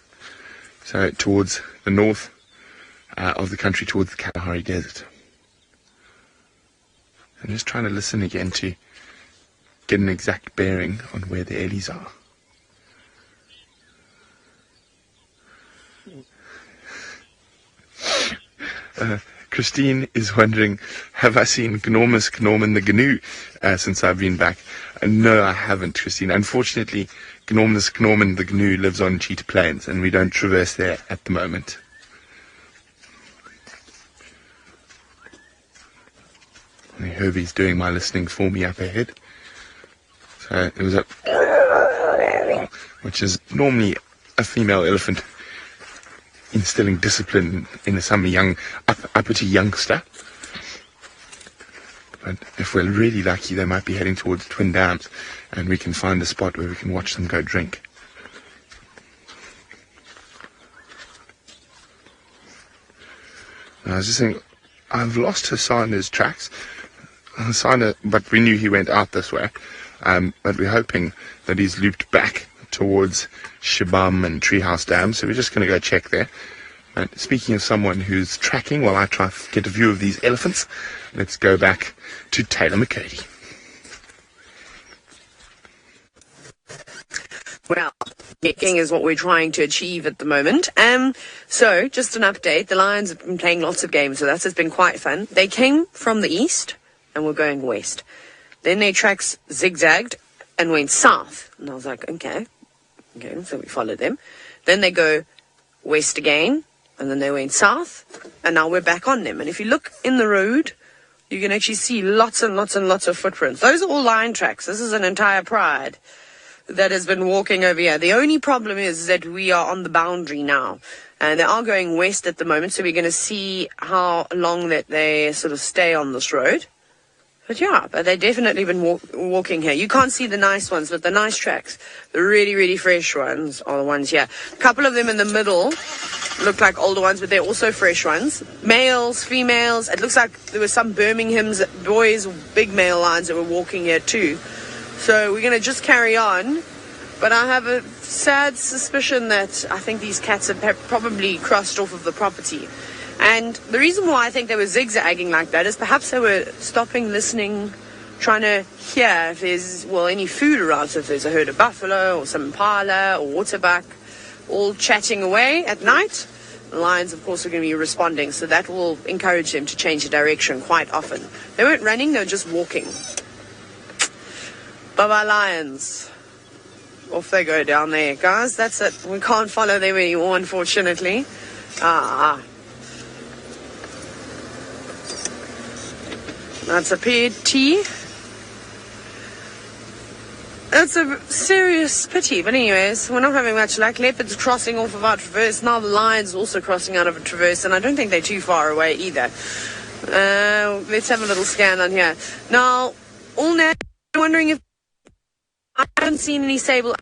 Speaker 2: so towards the north of the country, towards the Kalahari Desert. I'm just trying to listen again to get an exact bearing on where the ellies are. Christine is wondering, have I seen Gnormus Gnorman the Gnu since I've been back? No, I haven't, Christine. Unfortunately, Gnormus Gnorman the Gnu lives on Chitwa Plains, and we don't traverse there at the moment. Herbie's doing my listening for me up ahead. So there was a, which is normally a female elephant instilling discipline in some young, uppity youngster. But if we're really lucky, they might be heading towards Twin Dams, and we can find a spot where we can watch them go drink. I was just saying, I've lost Hasana's tracks. Hasana, but we knew he went out this way. But we're hoping that he's looped back towards Shibam and Treehouse Dam, so we're just going to go check there. And speaking of someone who's tracking while I try to get a view of these elephants, let's go back to Taylor McCurdy.
Speaker 3: Well, checking is what we're trying to achieve at the moment. So, just an update. The Lions have been playing lots of games with us. It's been quite fun. They came from the east and were going west. Then their tracks zigzagged and went south. And I was like, okay, so we followed them. Then they go west again, and then they went south, and now we're back on them. And if you look in the road, you can actually see lots and lots and lots of footprints. Those are all lion tracks. This is an entire pride that has been walking over here. The only problem is that we are on the boundary now, and they are going west at the moment, so we're going to see how long that they sort of stay on this road. But they've definitely been walking here. You can't see the nice ones, but the nice tracks, the really, really fresh ones are the ones here. A couple of them in the middle look like older ones, but they're also fresh ones. Males, females. It looks like there were some Birmingham's boys, big male lions that were walking here too. So we're going to just carry on. But I have a sad suspicion that I think these cats have probably crossed off of the property. And the reason why I think they were zigzagging like that is perhaps they were stopping, listening, trying to hear if there's, any food around. So if there's a herd of buffalo or some impala or waterbuck, all chatting away at night. The lions, of course, are going to be responding, so that will encourage them to change the direction quite often. They weren't running, they were just walking. Bye-bye, lions. Off they go down there. Guys, that's it. We can't follow them anymore, unfortunately. That's a paired T. That's a serious pity, but anyways, we're not having much luck. Leopard's crossing off of our traverse. Now the lion's also crossing out of a traverse, and I don't think they're too far away either. Let's have a little scan on here. Now, all now, I'm wondering if I haven't seen any sable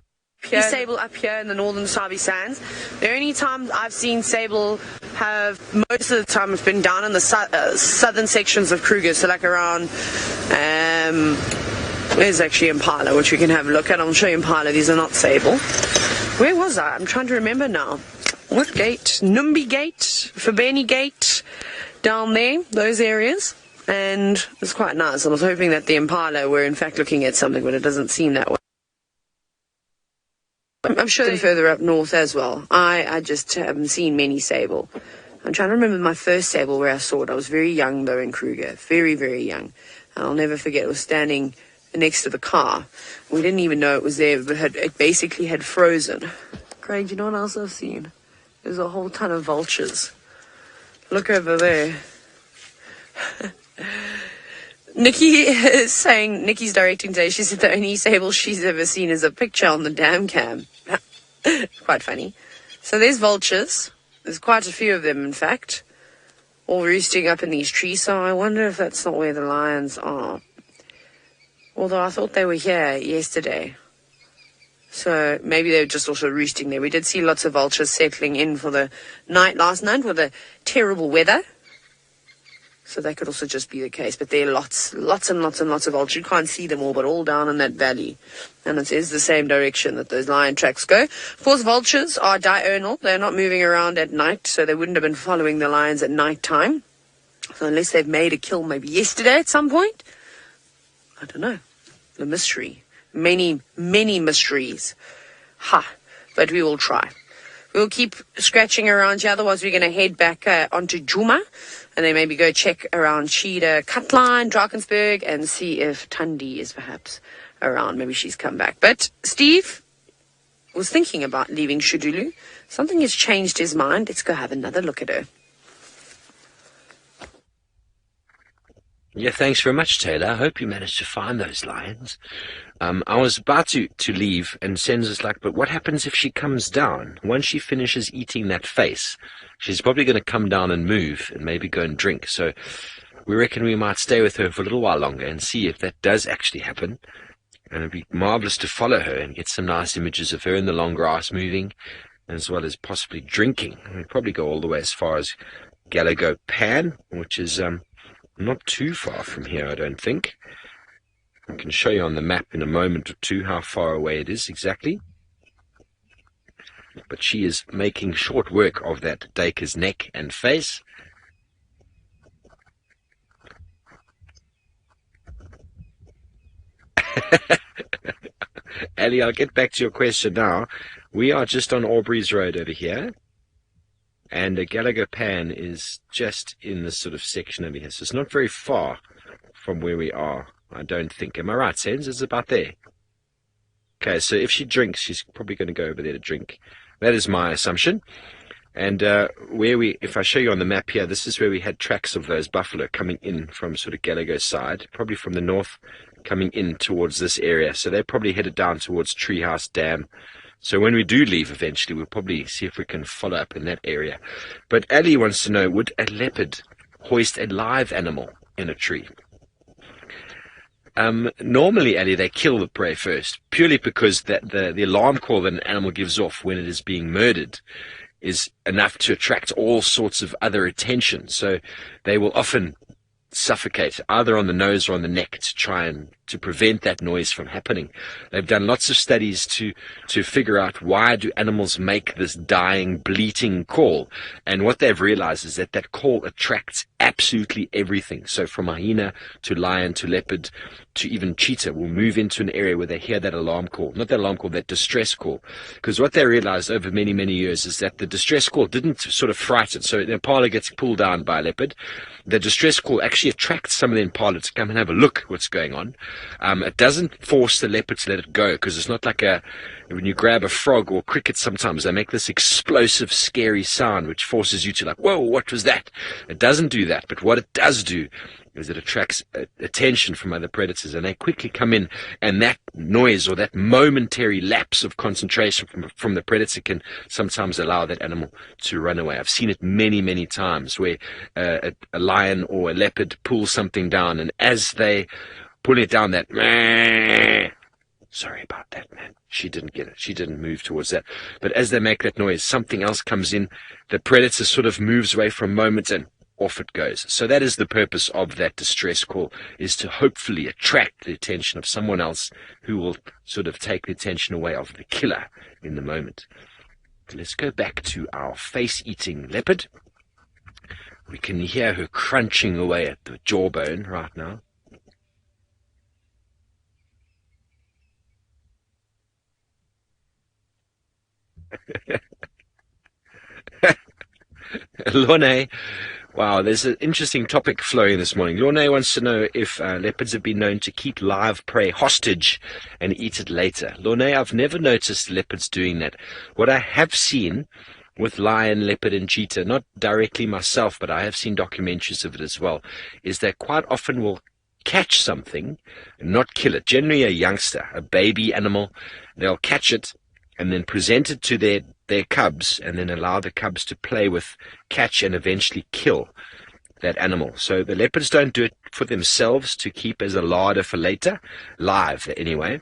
Speaker 3: up here in the northern Sabi sands. The only times I've seen sable have most of the time have been down in the southern sections of Kruger, so like around there's actually impala, which we can have a look at. I'll show you impala. These are not sable. Where was I? I'm trying to remember now. What gate? Numbi Gate, Fabeni Gate, down there, those areas. And it's quite nice. I was hoping that the impala were in fact looking at something, but it doesn't seem that way. I'm sure they're further up north as well. I just haven't seen many sable. I'm trying to remember my first sable where I saw it. I was very young though in Kruger. Very, very young. I'll never forget, it was standing next to the car. We didn't even know it was there, but it basically had frozen. Craig, do you know what else I've seen? There's a whole ton of vultures. Look over there. Nikki is saying, Nikki's directing today, she said the only sable she's ever seen is a picture on the dam cam. Quite funny. So there's vultures. There's quite a few of them, in fact, all roosting up in these trees. So I wonder if that's not where the lions are. Although I thought they were here yesterday. So maybe they were just also roosting there. We did see lots of vultures settling in for the night last night with the terrible weather. So that could also just be the case. But there are lots and lots and lots of vultures. You can't see them all, but all down in that valley. And it is the same direction that those lion tracks go. Of course, vultures are diurnal. They're not moving around at night, so they wouldn't have been following the lions at night time. So unless they've made a kill maybe yesterday at some point, I don't know. The mystery. Many, many mysteries. But we will try. We'll keep scratching around here. Otherwise, we're going to head back onto Djuma and then maybe go check around Chitwa, Cutline, Drakensberg, and see if Tundi is perhaps around. Maybe she's come back. But Steve was thinking about leaving Xidulu. Something has changed his mind. Let's go have another look at her.
Speaker 1: Yeah, thanks very much, Taylor. I hope you managed to find those lions. I was about to leave, and Sen's was like, but what happens if she comes down? Once she finishes eating that face, she's probably going to come down and move and maybe go and drink. So we reckon we might stay with her for a little while longer and see if that does actually happen. And it'd be marvelous to follow her and get some nice images of her in the long grass moving, as well as possibly drinking. We'd probably go all the way as far as Galago Pan, which is not too far from here, I don't think. I can show you on the map in a moment or two how far away it is exactly. But she is making short work of that Dacre's neck and face. Ali, I'll get back to your question now. We are just on Aubrey's Road over here. And Galago Pan is just in this sort of section over here. So it's not very far from where we are, I don't think. Am I right, Sens? It's about there. Okay, so if she drinks, she's probably going to go over there to drink. That is my assumption. And if I show you on the map here, this is where we had tracks of those buffalo coming in from sort of Galago's side, probably from the north, coming in towards this area. So they're probably headed down towards Treehouse Dam. So when we do leave eventually, we'll probably see if we can follow up in that area. But Ali wants to know, would a leopard hoist a live animal in a tree? Normally, Ali, they kill the prey first, purely because the alarm call that an animal gives off when it is being murdered is enough to attract all sorts of other attention. So they will often suffocate either on the nose or on the neck to try and to prevent that noise from happening. They've done lots of studies to figure out why do animals make this dying, bleating call. And what they've realized is that that call attracts absolutely everything. So from hyena to lion to leopard to even cheetah will move into an area where they hear that alarm call. Not that alarm call, that distress call. Because what they realized over many, many years is that the distress call didn't sort of frighten. So the impala gets pulled down by a leopard. The distress call actually attracts some of the impala to come and have a look what's going on. It doesn't force the leopard to let it go, because it's not like when you grab a frog or cricket sometimes, they make this explosive, scary sound which forces you to like, whoa, what was that? It doesn't do that, but what it does do is it attracts attention from other predators, and they quickly come in, and that noise or that momentary lapse of concentration from the predator can sometimes allow that animal to run away. I've seen it many, many times where a lion or a leopard pulls something down, and as they pull it down, that sorry about that, man. She didn't get it. She didn't move towards that. But as they make that noise, something else comes in. The predator sort of moves away for a moment, and off it goes. So that is the purpose of that distress call, is to hopefully attract the attention of someone else who will sort of take the attention away of the killer in the moment. So let's go back to our face-eating leopard. We can hear her crunching away at the jawbone right now. Lorne, wow, there's an interesting topic flowing this morning. Lorne wants to know if leopards have been known to keep live prey hostage and eat it later. Lorne, I've never noticed leopards doing that. What I have seen with lion, leopard, and cheetah, not directly myself, but I have seen documentaries of it as well, is they quite often will catch something and not kill it. Generally a youngster, a baby animal, they'll catch it and then present it to their cubs, and then allow the cubs to play with, catch, and eventually kill that animal. So the leopards don't do it for themselves to keep as a larder for later, live anyway.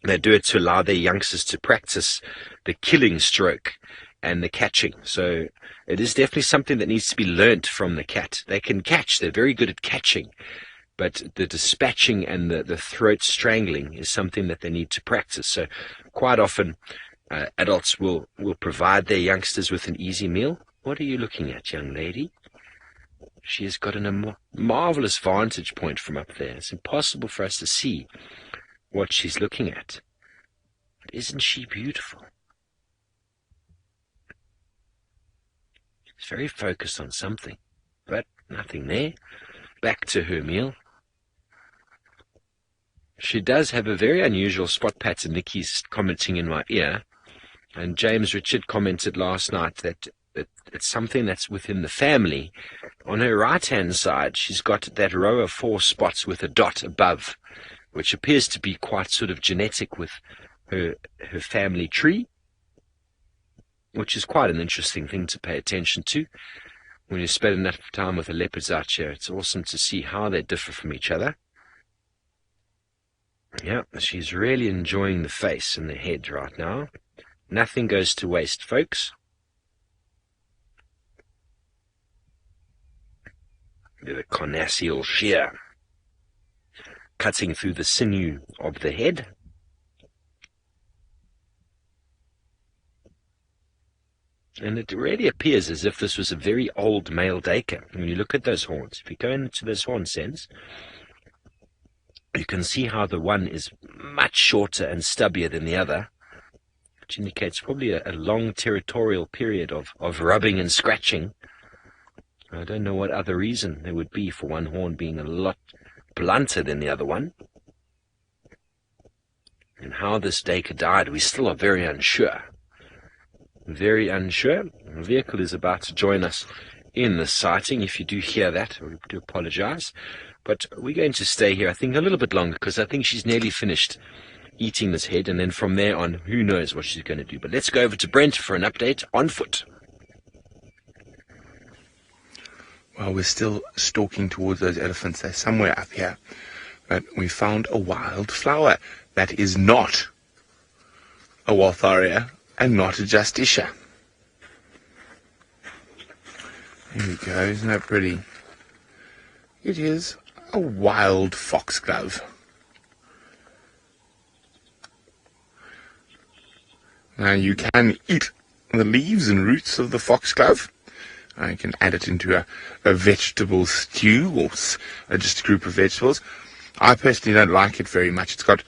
Speaker 1: They do it to allow their youngsters to practice the killing stroke and the catching. So it is definitely something that needs to be learnt from the cat. They can catch, they're very good at catching, but the dispatching and the throat strangling is something that they need to practice. So quite often adults will provide their youngsters with an easy meal. What are you looking at, young lady? She has got a marvelous vantage point from up there. It's impossible for us to see what she's looking at. But isn't she beautiful? She's very focused on something, but nothing there. Back to her meal. She does have a very unusual spot pattern. Nikki's commenting in my ear. And James Richard commented last night that it's something that's within the family. On her right-hand side, she's got that row of 4 spots with a dot above, which appears to be quite sort of genetic with her family tree, which is quite an interesting thing to pay attention to. When you spend enough time with the leopards out here, it's awesome to see how they differ from each other. Yeah, she's really enjoying the face and the head right now. Nothing goes to waste, folks. The carnassial shear cutting through the sinew of the head. And it really appears as if this was a very old male duiker. When you look at those horns, if you go into those horn sense, you can see how the one is much shorter and stubbier than the other, which indicates probably a long territorial period of rubbing and scratching. I don't know what other reason there would be for one horn being a lot blunter than the other one. And how this duiker died, we still are very unsure. Very unsure. The vehicle is about to join us in the sighting. If you do hear that, I do apologize. But we're going to stay here, I think, a little bit longer, because I think she's nearly finished eating this head, and then from there on, who knows what she's going to do. But let's go over to Brent for an update on foot.
Speaker 2: Well, we're still stalking towards those elephants. They're somewhere up here. But we found a wild flower that is not a Waltharia and not a Justicia. Here we go. Isn't that pretty? It is a wild foxglove. Now you can eat the leaves and roots of the foxglove. I can add it into a vegetable stew or just a group of vegetables. I personally don't like it very much. It's got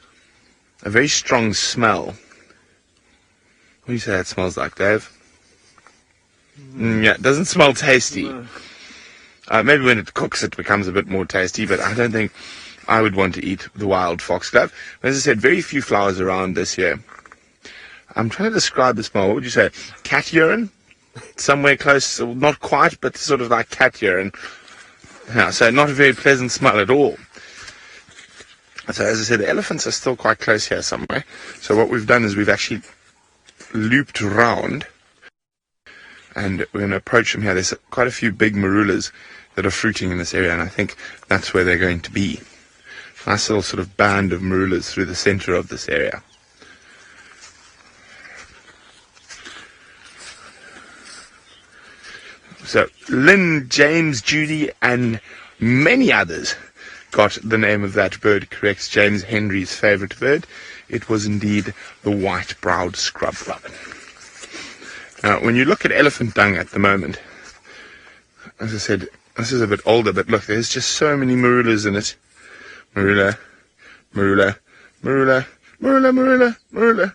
Speaker 2: a very strong smell. What do you say that smells like, Dave? Yeah, it doesn't smell tasty.
Speaker 1: No.
Speaker 2: Maybe when it cooks it becomes a bit more tasty, but I don't think I would want to eat the wild foxglove. As I said, very few flowers around this year. I'm trying to describe the smell. What would you say? Cat urine? Somewhere close, not quite, but sort of like cat urine. Yeah, so not a very pleasant smell at all. So as I said, the elephants are still quite close here somewhere. So what we've done is we've actually looped around, and we're going to approach them here. There's quite a few big marulas that are fruiting in this area, and I think that's where they're going to be. Nice little sort of band of marulas through the center of this area. So Lynn, James, Judy, and many others got the name of that bird correct. James Henry's favourite bird. It was indeed the white-browed scrub robin. Now, when you look at elephant dung at the moment, as I said, this is a bit older, but look, there's just so many marulas in it. Marula, marula, marula, marula, marula, marula,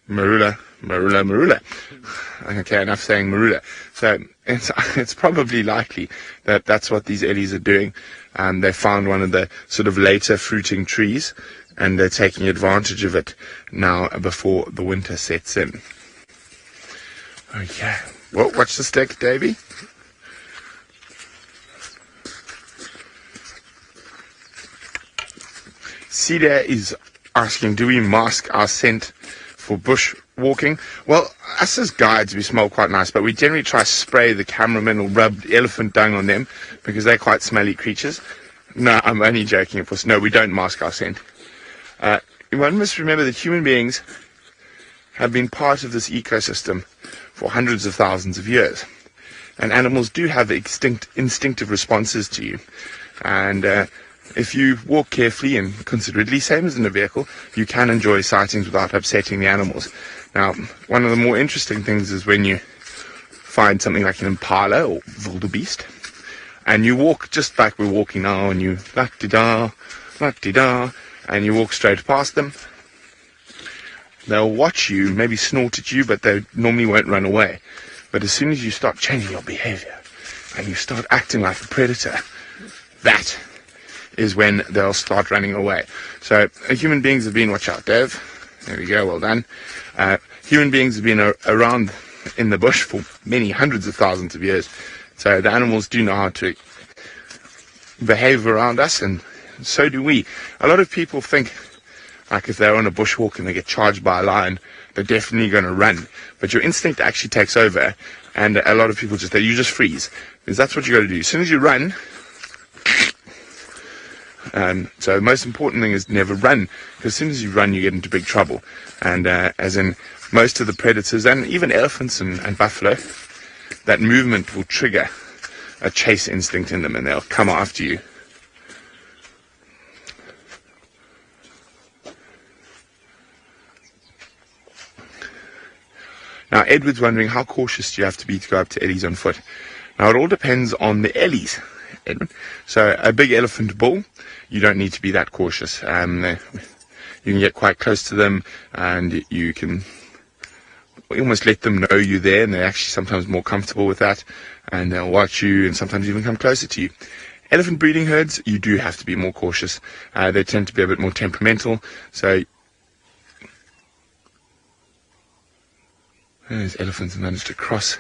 Speaker 2: marula, marula, marula. Okay, enough saying marula. So it's probably likely that that's what these ellies are doing. They found one of the sort of later fruiting trees, and they're taking advantage of it now before the winter sets in. Okay. Well, watch the stick, Davy. Cedar is asking, do we mask our scent for bush walking? Well, us as guides, we smell quite nice, but we generally try to spray the cameramen or rub elephant dung on them because they're quite smelly creatures. No, I'm only joking, of course. No, we don't mask our scent. One must remember that human beings have been part of this ecosystem for hundreds of thousands of years. And animals do have instinctive responses to you. And if you walk carefully and considerately, same as in a vehicle, you can enjoy sightings without upsetting the animals. Now, one of the more interesting things is when you find something like an impala or wildebeest, and you walk just like we're walking now, and you la-di-da, and you walk straight past them. They'll watch you, maybe snort at you, but they normally won't run away. But as soon as you start changing your behavior and you start acting like a predator, that is when they'll start running away. So human beings have been, watch out, Dave. There we go, well done. Human beings have been around in the bush for many hundreds of thousands of years. So the animals do know how to behave around us, and so do we. A lot of people think, like if they're on a bushwalk and they get charged by a lion, they're definitely going to run. But your instinct actually takes over, and a lot of people you just freeze. Because that's what you got to do. As soon as you run, so the most important thing is never run. Because as soon as you run, you get into big trouble. And as in most of the predators, and even elephants and buffalo, that movement will trigger a chase instinct in them, and they'll come after you. Now, Edward's wondering, how cautious do you have to be to go up to ellies on foot? Now, it all depends on the ellies, Edward. So, a big elephant bull, you don't need to be that cautious. You can get quite close to them, and you can almost let them know you're there, and they're actually sometimes more comfortable with that, and they'll watch you and sometimes even come closer to you. Elephant breeding herds, you do have to be more cautious. They tend to be a bit more temperamental, so those elephants managed to cross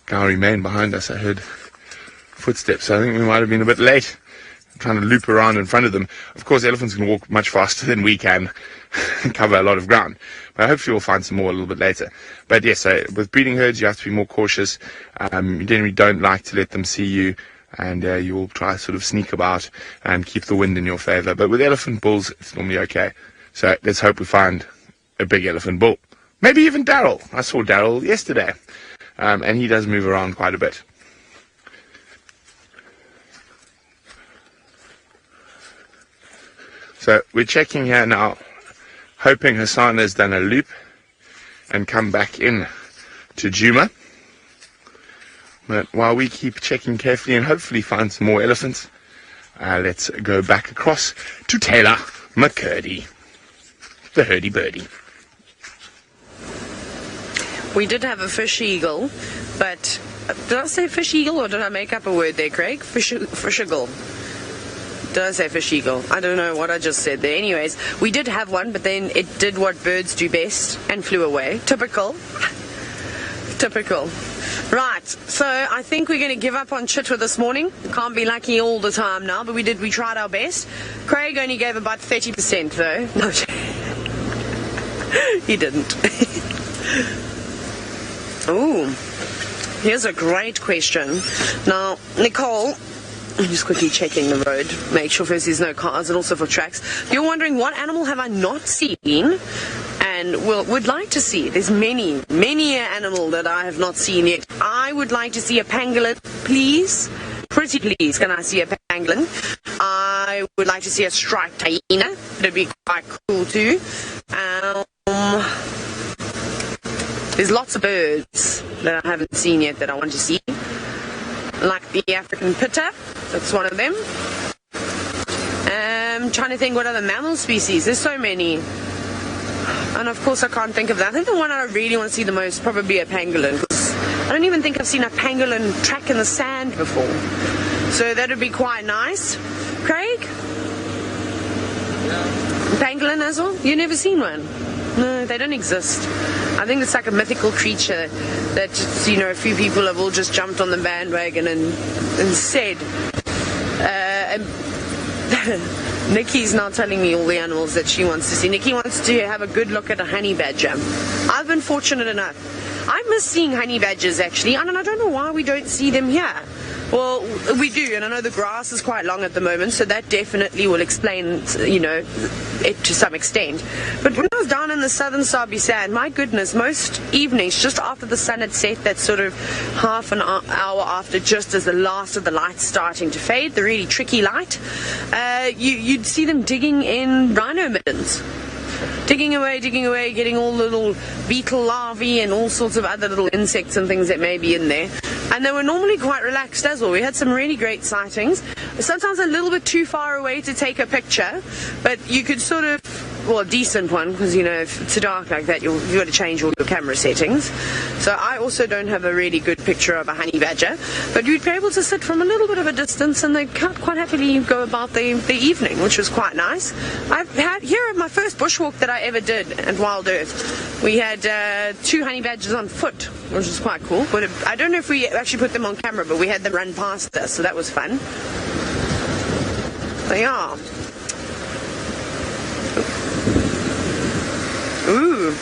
Speaker 2: Gowrie Main behind us. I heard footsteps. I think we might have been a bit late trying to loop around in front of them. Of course, elephants can walk much faster than we can and cover a lot of ground. But hopefully we'll find some more a little bit later. But yes, with breeding herds, you have to be more cautious. You generally don't like to let them see you, and you will try to sort of sneak about and keep the wind in your favor. But with elephant bulls, it's normally okay. So let's hope we find a big elephant bull. Maybe even Daryl. I saw Daryl yesterday, and he does move around quite a bit. So we're checking here now, hoping Hassan has done a loop and come back in to Djuma. But while we keep checking carefully and hopefully find some more elephants, let's go back across to Taylor McCurdy, the herdy birdie.
Speaker 3: We did have a fish eagle, but did I say fish eagle or did I make up a word there, Craig? Fish eagle. Did I say fish eagle? I don't know what I just said there. Anyways, we did have one, but then it did what birds do best and flew away. Typical. Typical. Right, so I think we're going to give up on Chitwa this morning. Can't be lucky all the time now, but we tried our best. Craig only gave about 30% though. No, he didn't. Ooh, here's a great question. Now, Nicole, I'm just quickly checking the road, make sure first there's no cars and also for tracks. You're wondering, what animal have I not seen and would like to see? There's many an animal that I have not seen yet. I would like to see a pangolin, please. Pretty please, can I see a pangolin? I would like to see a striped hyena. That'd be quite cool too. There's lots of birds that I haven't seen yet that I want to see. Like the African pitta, that's one of them. I'm trying to think what other mammal species. There's so many. And of course I can't think of that. I think the one I really want to see the most probably a pangolin. I don't even think I've seen a pangolin track in the sand before. So that would be quite nice. Craig? Pangolin as well? You've never seen one? No, they don't exist. I think it's like a mythical creature that, you know, a few people have all just jumped on the bandwagon and said. Nikki's now telling me all the animals that she wants to see. Nikki wants to have a good look at a honey badger. I've been fortunate enough. I miss seeing honey badgers actually, and I don't know why we don't see them here. Well, we do, and I know the grass is quite long at the moment, so that definitely will explain, you know, it to some extent. But when I was down in the southern Sabi sand, my goodness, most evenings, just after the sun had set, that sort of half an hour after, just as the last of the light's starting to fade, the really tricky light, you'd see them digging in rhino middens. Digging away, getting all the little beetle larvae and all sorts of other little insects and things that may be in there. And they were normally quite relaxed as well. We had some really great sightings. Sometimes a little bit too far away to take a picture, but you could sort of, well, a decent one, because, you know, if it's dark like that, you've got to change all your camera settings. So I also don't have a really good picture of a honey badger, but you'd be able to sit from a little bit of a distance and they quite happily go about the evening, which was quite nice. I've had, here at my first bushwalk that I ever did at Wild Earth, we had 2 honey badgers on foot, which was quite cool. But I don't know if we actually put them on camera, but we had them run past us, so that was fun. They are. Ooh.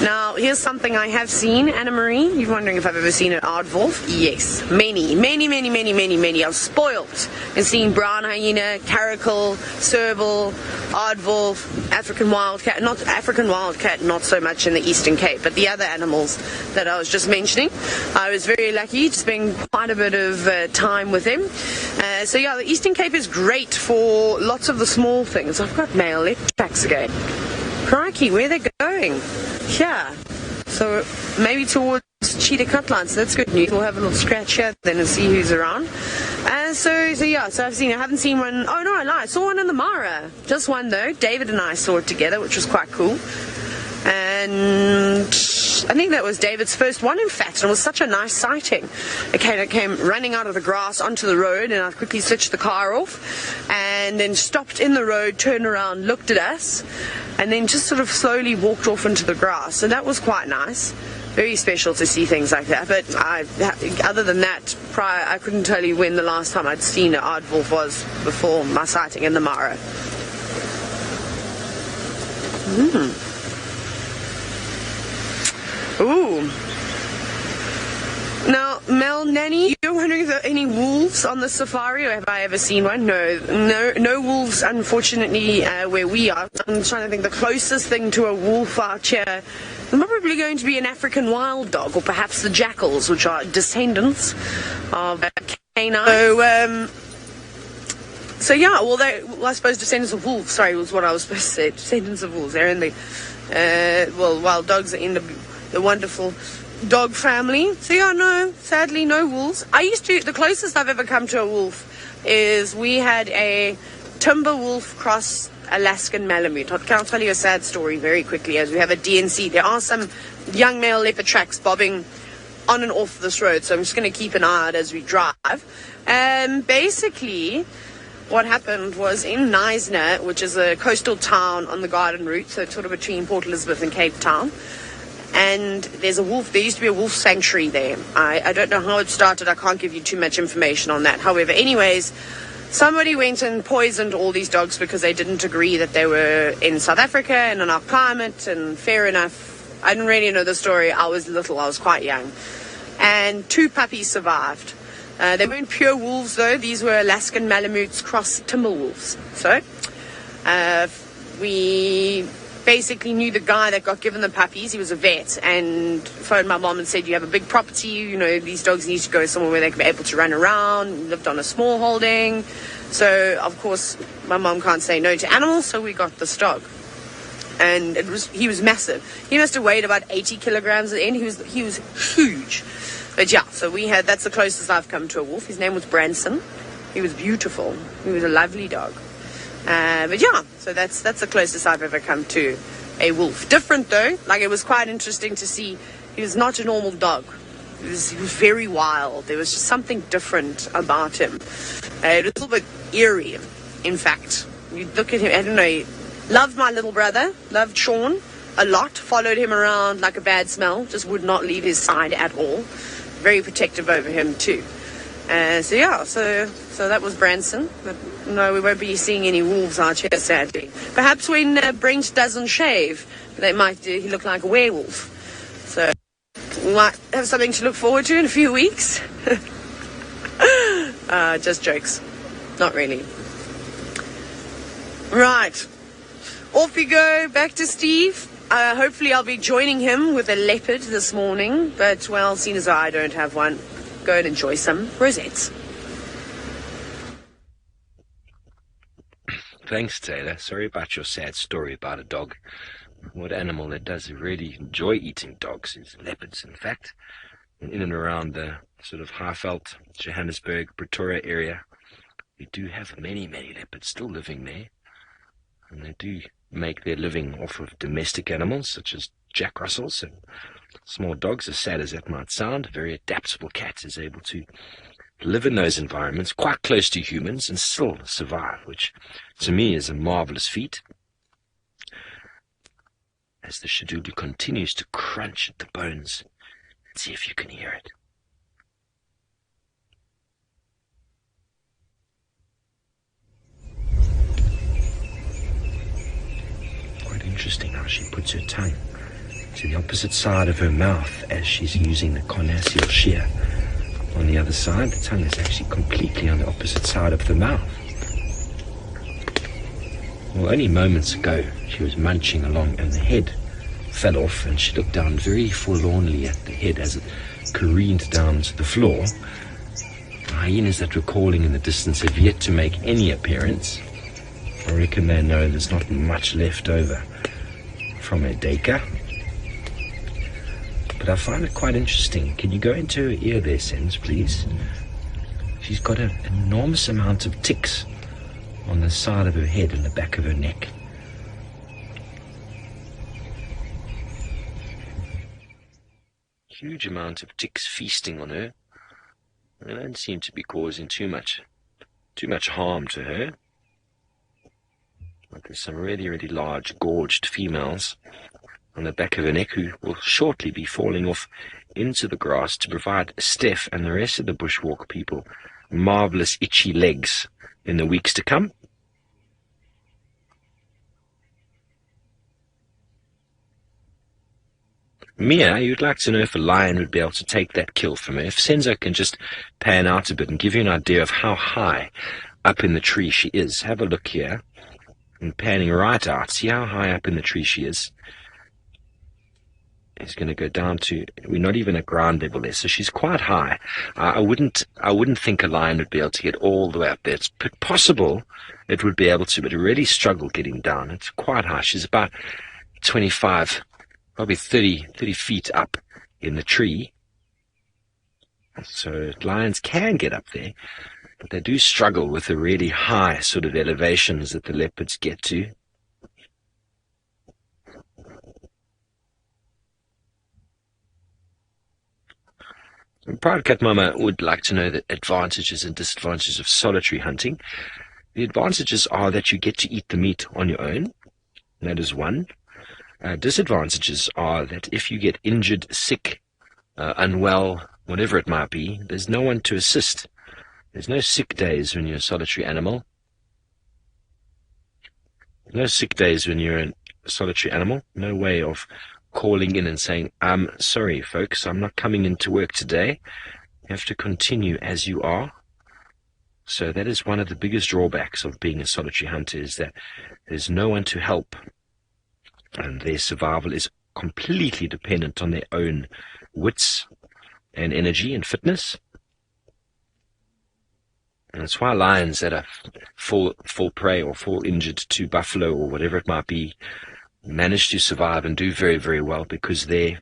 Speaker 3: Now, here's something I have seen, Anna Marie. You're wondering if I've ever seen an aardwolf? Yes. Many. I was spoilt in seeing brown hyena, caracal, serval, aardwolf, African wildcat. Not African wildcat, not so much in the Eastern Cape, but the other animals that I was just mentioning. I was very lucky to spend quite a bit of time with them. So yeah, the Eastern Cape is great for lots of the small things. I've got male leopard tracks again. Crikey, where are they going? Yeah. So maybe towards cheetah cutline, so that's good news. We'll have a little scratch here then and see who's around. So I haven't seen one. Oh no, I lied. I saw one in the Mara. Just one though. David and I saw it together, which was quite cool. And I think that was David's first one, in fact, and it was such a nice sighting. It came running out of the grass onto the road, and I quickly switched the car off, and then stopped in the road, turned around, looked at us, and then just sort of slowly walked off into the grass. So that was quite nice. Very special to see things like that. But other than that, I couldn't tell you when the last time I'd seen an aardwolf was before my sighting in the Mara. Ooh. Now, Mel, Nanny, you're wondering if there are any wolves on the safari, or have I ever seen one? No wolves, unfortunately, where we are. I'm trying to think, the closest thing to a wolf out here is probably going to be an African wild dog, or perhaps the jackals, which are descendants of canine. So yeah, I suppose descendants of wolves, sorry, was what I was supposed to say. Descendants of wolves. They're in the, wild dogs are in the wonderful dog family. So yeah, no, sadly no wolves. The closest I've ever come to a wolf is we had a timber wolf cross Alaskan Malamute. I'll tell you a sad story very quickly as we have a DNC. There are some young male leopard tracks bobbing on and off this road, so I'm just going to keep an eye out as we drive. Basically, what happened was in Knysna, which is a coastal town on the Garden Route, so it's sort of between Port Elizabeth and Cape Town, and there's a wolf. There used to be a wolf sanctuary there. I don't know how it started. I can't give you too much information on that. However, anyways, somebody went and poisoned all these dogs because they didn't agree that they were in South Africa and in our climate, and fair enough. I didn't really know the story. I was little. I was quite young. And 2 puppies survived. They weren't pure wolves, though. These were Alaskan Malamutes cross timber wolves. So we basically knew the guy that got given the puppies. He was a vet, and phoned my mom and said, you have a big property, you know, these dogs need to go somewhere where they can be able to run around. Lived on a small holding. So, of course, my mom can't say no to animals, so we got this dog. And he was massive. He must have weighed about 80 kilograms at the end. He was huge. But yeah, so that's the closest I've come to a wolf. His name was Branson. He was beautiful. He was a lovely dog. But yeah, so that's the closest I've ever come to a wolf. Different though, like it was quite interesting to see. He was not a normal dog. He was very wild. There was just something different about him. It was a little bit eerie, in fact. You'd look at him, I don't know, loved my little brother, loved Sean a lot, followed him around like a bad smell, just would not leave his side at all. Very protective over him too. So that was Branson. But no, we won't be seeing any wolves out here, sadly. Perhaps when Brent doesn't shave, he look like a werewolf. So we might have something to look forward to in a few weeks. Just jokes. Not really. Right. Off we go, back to Steve. Hopefully I'll be joining him with a leopard this morning. But, well, seeing as I don't have one, go and enjoy some rosettes.
Speaker 1: Thanks, Taylor. Sorry about your sad story about a dog. What animal that does really enjoy eating dogs is leopards, in fact. In and around the sort of Highveld, Johannesburg, Pretoria area, we do have many, many leopards still living there. And they do make their living off of domestic animals, such as Jack Russells and small dogs. As sad as that might sound, a very adaptable cat is able to live in those environments quite close to humans and still survive, which to me is a marvelous feat. As the Xidulu continues to crunch at the bones, let's see if you can hear it. Quite interesting how she puts her tongue to the opposite side of her mouth as she's using the carnassial shear. On the other side, the tongue is actually completely on the opposite side of the mouth. Well, only moments ago, she was munching along and the head fell off, and she looked down very forlornly at the head as it careened down to the floor. The hyenas that were calling in the distance have yet to make any appearance. I reckon they know there's not much left over from her deka. But I find it quite interesting. Can you go into her ear there, Sens, please? She's got an enormous amount of ticks on the side of her head and the back of her neck. Huge amount of ticks feasting on her. They don't seem to be causing too much harm to her. But there's some really, really large, gorged females on the back of her neck who will shortly be falling off into the grass to provide Steph and the rest of the bushwalk people marvelous itchy legs in the weeks to come. Mia, you'd like to know if a lion would be able to take that kill from her. If Senzo can just pan out a bit and give you an idea of how high up in the tree she is. Have a look here. And panning right out. See how high up in the tree she is. It's going to go down to, we're not even at ground level there, so she's quite high. I wouldn't think a lion would be able to get all the way up there. It's possible it would be able to, but it really struggled getting down. It's quite high. She's about 25, probably 30 feet up in the tree. So lions can get up there, but they do struggle with the really high sort of elevations that the leopards get to. Pride Cat Mama would like to know the advantages and disadvantages of solitary hunting. The advantages are that you get to eat the meat on your own. That is one. Disadvantages are that if you get injured, sick, unwell, whatever it might be, there's no one to assist. There's no sick days when you're a solitary animal. No sick days when you're a solitary animal. No way of calling in and saying, sorry folks, I'm not coming into work today. You have to continue as you are. So that is one of the biggest drawbacks of being a solitary hunter, is that there's no one to help, and their survival is completely dependent on their own wits and energy and fitness. And that's why lions that are fall prey or fall injured to buffalo or whatever it might be manage to survive and do very, very well, because their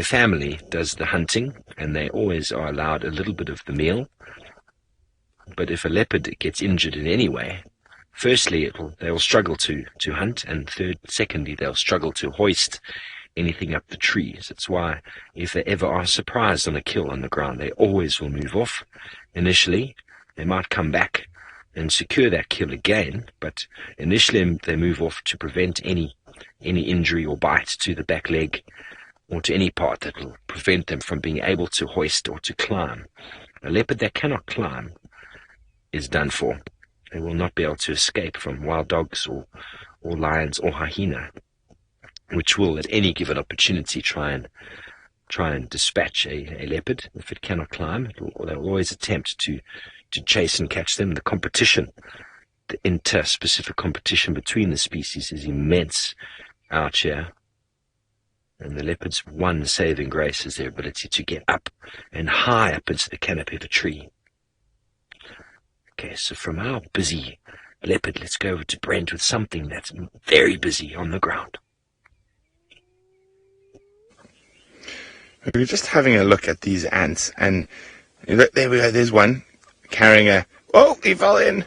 Speaker 1: family does the hunting and they always are allowed a little bit of the meal. But if a leopard gets injured in any way, firstly they will struggle to hunt, and secondly they'll struggle to hoist anything up the trees. That's why if they ever are surprised on a kill on the ground, they always will move off initially. They might come back and secure that kill again, but initially they move off to prevent any injury or bite to the back leg or to any part that will prevent them from being able to hoist or to climb. A leopard that cannot climb is done for. They will not be able to escape from wild dogs or lions or hyena, which will at any given opportunity try and dispatch a leopard. If it cannot climb, they will always attempt to to chase and catch them. The competition, the inter-specific competition between the species is immense out here. And the leopard's one saving grace is their ability to get up and high up into the canopy of a tree. Okay, so from our busy leopard, let's go over to Brent with something that's very busy on the ground.
Speaker 2: We were just having a look at these ants, and look, there we go, there's one carrying a... Oh, he fell in!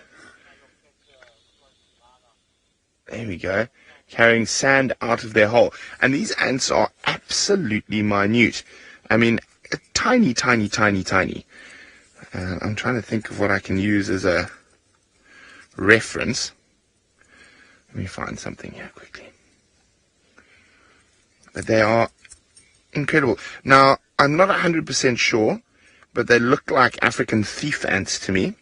Speaker 2: There we go. Carrying sand out of their hole. And these ants are absolutely minute. I mean, tiny, tiny, tiny, tiny. I'm trying to think of what I can use as a reference. Let me find something here quickly. But they are incredible. Now, I'm not 100% sure, but they look like African thief ants to me.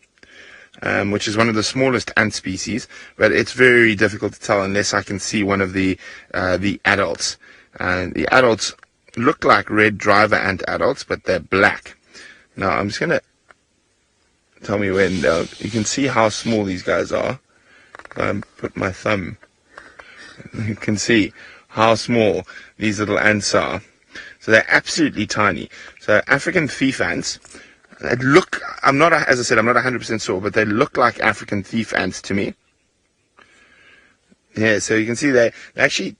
Speaker 2: Which is one of the smallest ant species, but it's very difficult to tell unless I can see one of the adults. The adults look like red driver ant adults, but they're black. Now, I'm just going to tell me when. You can see how small these guys are. Put my thumb. You can see how small these little ants are. So they're absolutely tiny. So African thief ants... look, as I said, I'm not 100% sure, but they look like African thief ants to me. Yeah, so you can see they're actually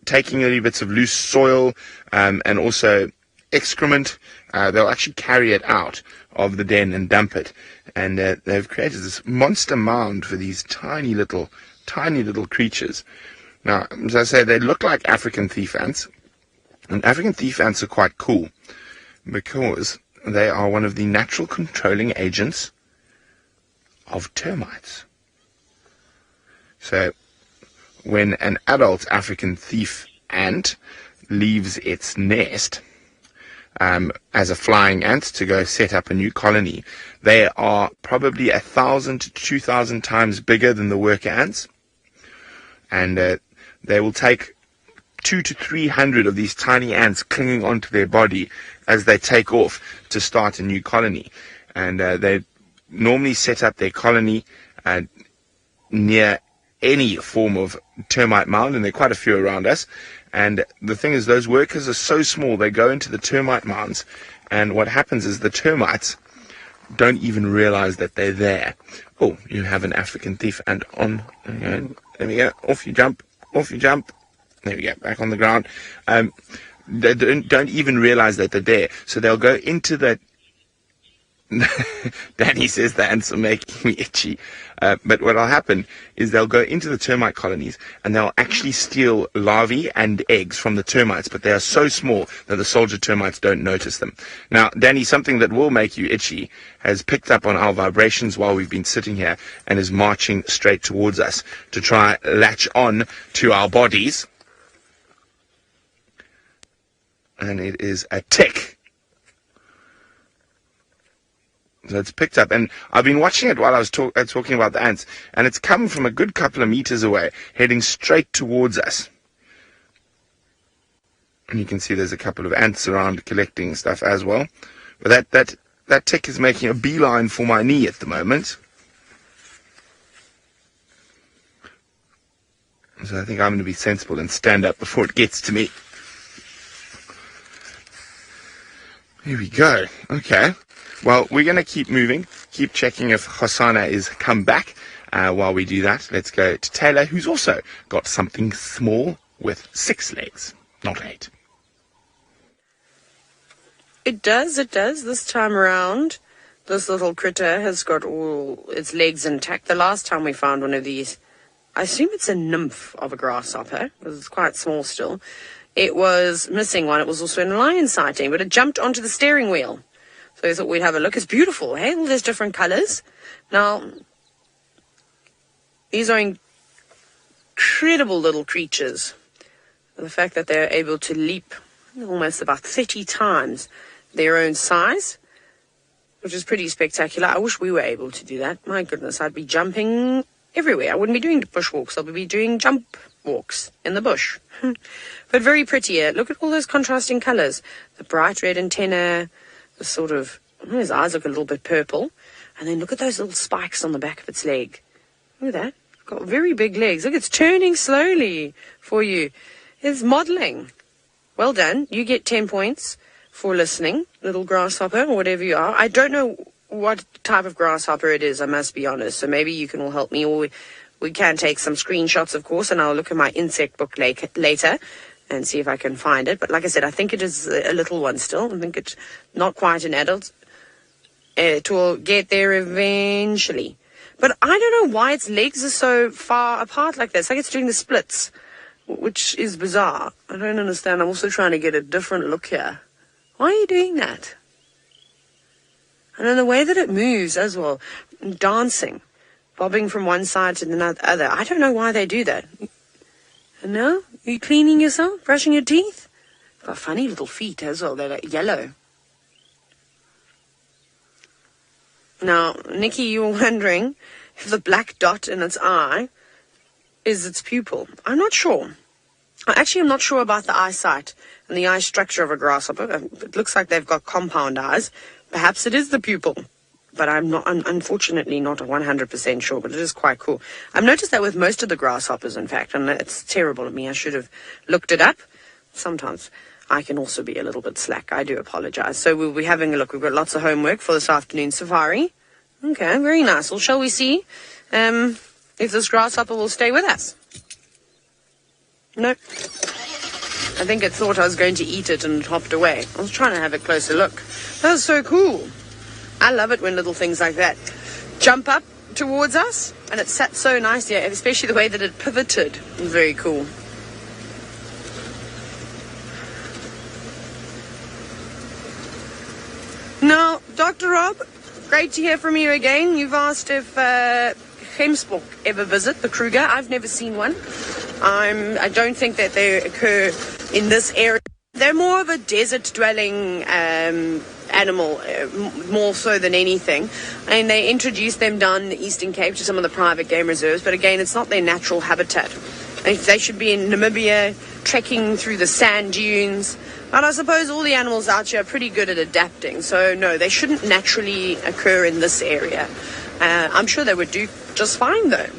Speaker 2: taking little bits of loose soil and also excrement. They'll actually carry it out of the den and dump it. And they've created this monster mound for these tiny little creatures. Now, as I say, they look like African thief ants. And African thief ants are quite cool because they are one of the natural controlling agents of termites. So, when an adult African thief ant leaves its nest as a flying ant to go set up a new colony, they are probably 1,000 to 2,000 times bigger than the worker ants. And they will take 200 to 300 of these tiny ants clinging onto their body as they take off to start a new colony. And they normally set up their colony near any form of termite mound, and there are quite a few around us. And the thing is, those workers are so small, they go into the termite mounds, and what happens is the termites don't even realize that they're there. Oh, you have an African thief ant on. There we go. Off you jump. Off you jump. There we go, back on the ground. They don't even realize that they're there. So they'll go into the... Danny says the ants are making me itchy. But what will happen is they'll go into the termite colonies and they'll actually steal larvae and eggs from the termites, but they are so small that the soldier termites don't notice them. Now, Danny, something that will make you itchy has picked up on our vibrations while we've been sitting here and is marching straight towards us to try latch on to our bodies. And it is a tick. So it's picked up, and I've been watching it while I was talking about the ants, and it's come from a good couple of meters away, heading straight towards us. And you can see there's a couple of ants around collecting stuff as well. But that tick is making a beeline for my knee at the moment. So I think I'm going to be sensible and stand up before it gets to me. Here we go. Okay. Well, we're going to keep moving, keep checking if Hosanna is come back. While we do that, let's go to Taylor, who's also got something small with 6 legs, not 8.
Speaker 3: It does. This time around, this little critter has got all its legs intact. The last time we found one of these, I assume it's a nymph of a grasshopper, because it's quite small still. It was missing one. It was also in a lion sighting, but it jumped onto the steering wheel. So I thought we'd have a look. It's beautiful, hey? All these different colors. Now, these are incredible little creatures. The fact that they're able to leap almost about 30 times their own size, which is pretty spectacular. I wish we were able to do that. My goodness, I'd be jumping everywhere. I wouldn't be doing bush walks. I'd be doing jump walks in the bush. But very pretty here. Look at all those contrasting colors. The bright red antenna, the sort of, his eyes look a little bit purple. And then look at those little spikes on the back of its leg. Look at that. Got very big legs. Look, it's turning slowly for you. It's modeling. Well done. You get 10 points for listening, little grasshopper, or whatever you are. I don't know what type of grasshopper it is, I must be honest. So maybe you can all help me, or we can take some screenshots, of course, and I'll look at my insect book later and see if I can find it. But like I said, I think it is a little one still. I think it's not quite an adult. It will get there eventually. But I don't know why its legs are so far apart like that. It's like it's doing the splits, which is bizarre. I don't understand. I'm also trying to get a different look here. Why are you doing that? And then the way that it moves as well, dancing, bobbing from one side to the other. I don't know why they do that. No? Are you cleaning yourself? Brushing your teeth? Got funny little feet as well. They're like yellow. Now, Nikki, you were wondering if the black dot in its eye is its pupil. I'm not sure. Actually, I'm not sure about the eyesight and the eye structure of a grasshopper. It looks like they've got compound eyes. Perhaps it is the pupil. But I'm unfortunately not 100% sure, but it is quite cool. I've noticed that with most of the grasshoppers, in fact, and it's terrible of me. I should have looked it up. Sometimes I can also be a little bit slack. I do apologize. So we'll be having a look. We've got lots of homework for this afternoon safari. Okay, very nice. Well, shall we see if this grasshopper will stay with us? No. I think it thought I was going to eat it and it hopped away. I was trying to have a closer look. That was so cool. I love it when little things like that jump up towards us, and it sat so nicely, especially the way that it pivoted. It was very cool. Now, Dr. Rob, great to hear from you again. You've asked if Gemsbok ever visit the Kruger. I've never seen one. I don't think that they occur in this area. They're more of a desert-dwelling animal, more so than anything. And they introduced them down in the Eastern Cape to some of the private game reserves. But again, it's not their natural habitat. They should be in Namibia, trekking through the sand dunes. But I suppose all the animals out here are pretty good at adapting. So no, they shouldn't naturally occur in this area. I'm sure they would do just fine, though.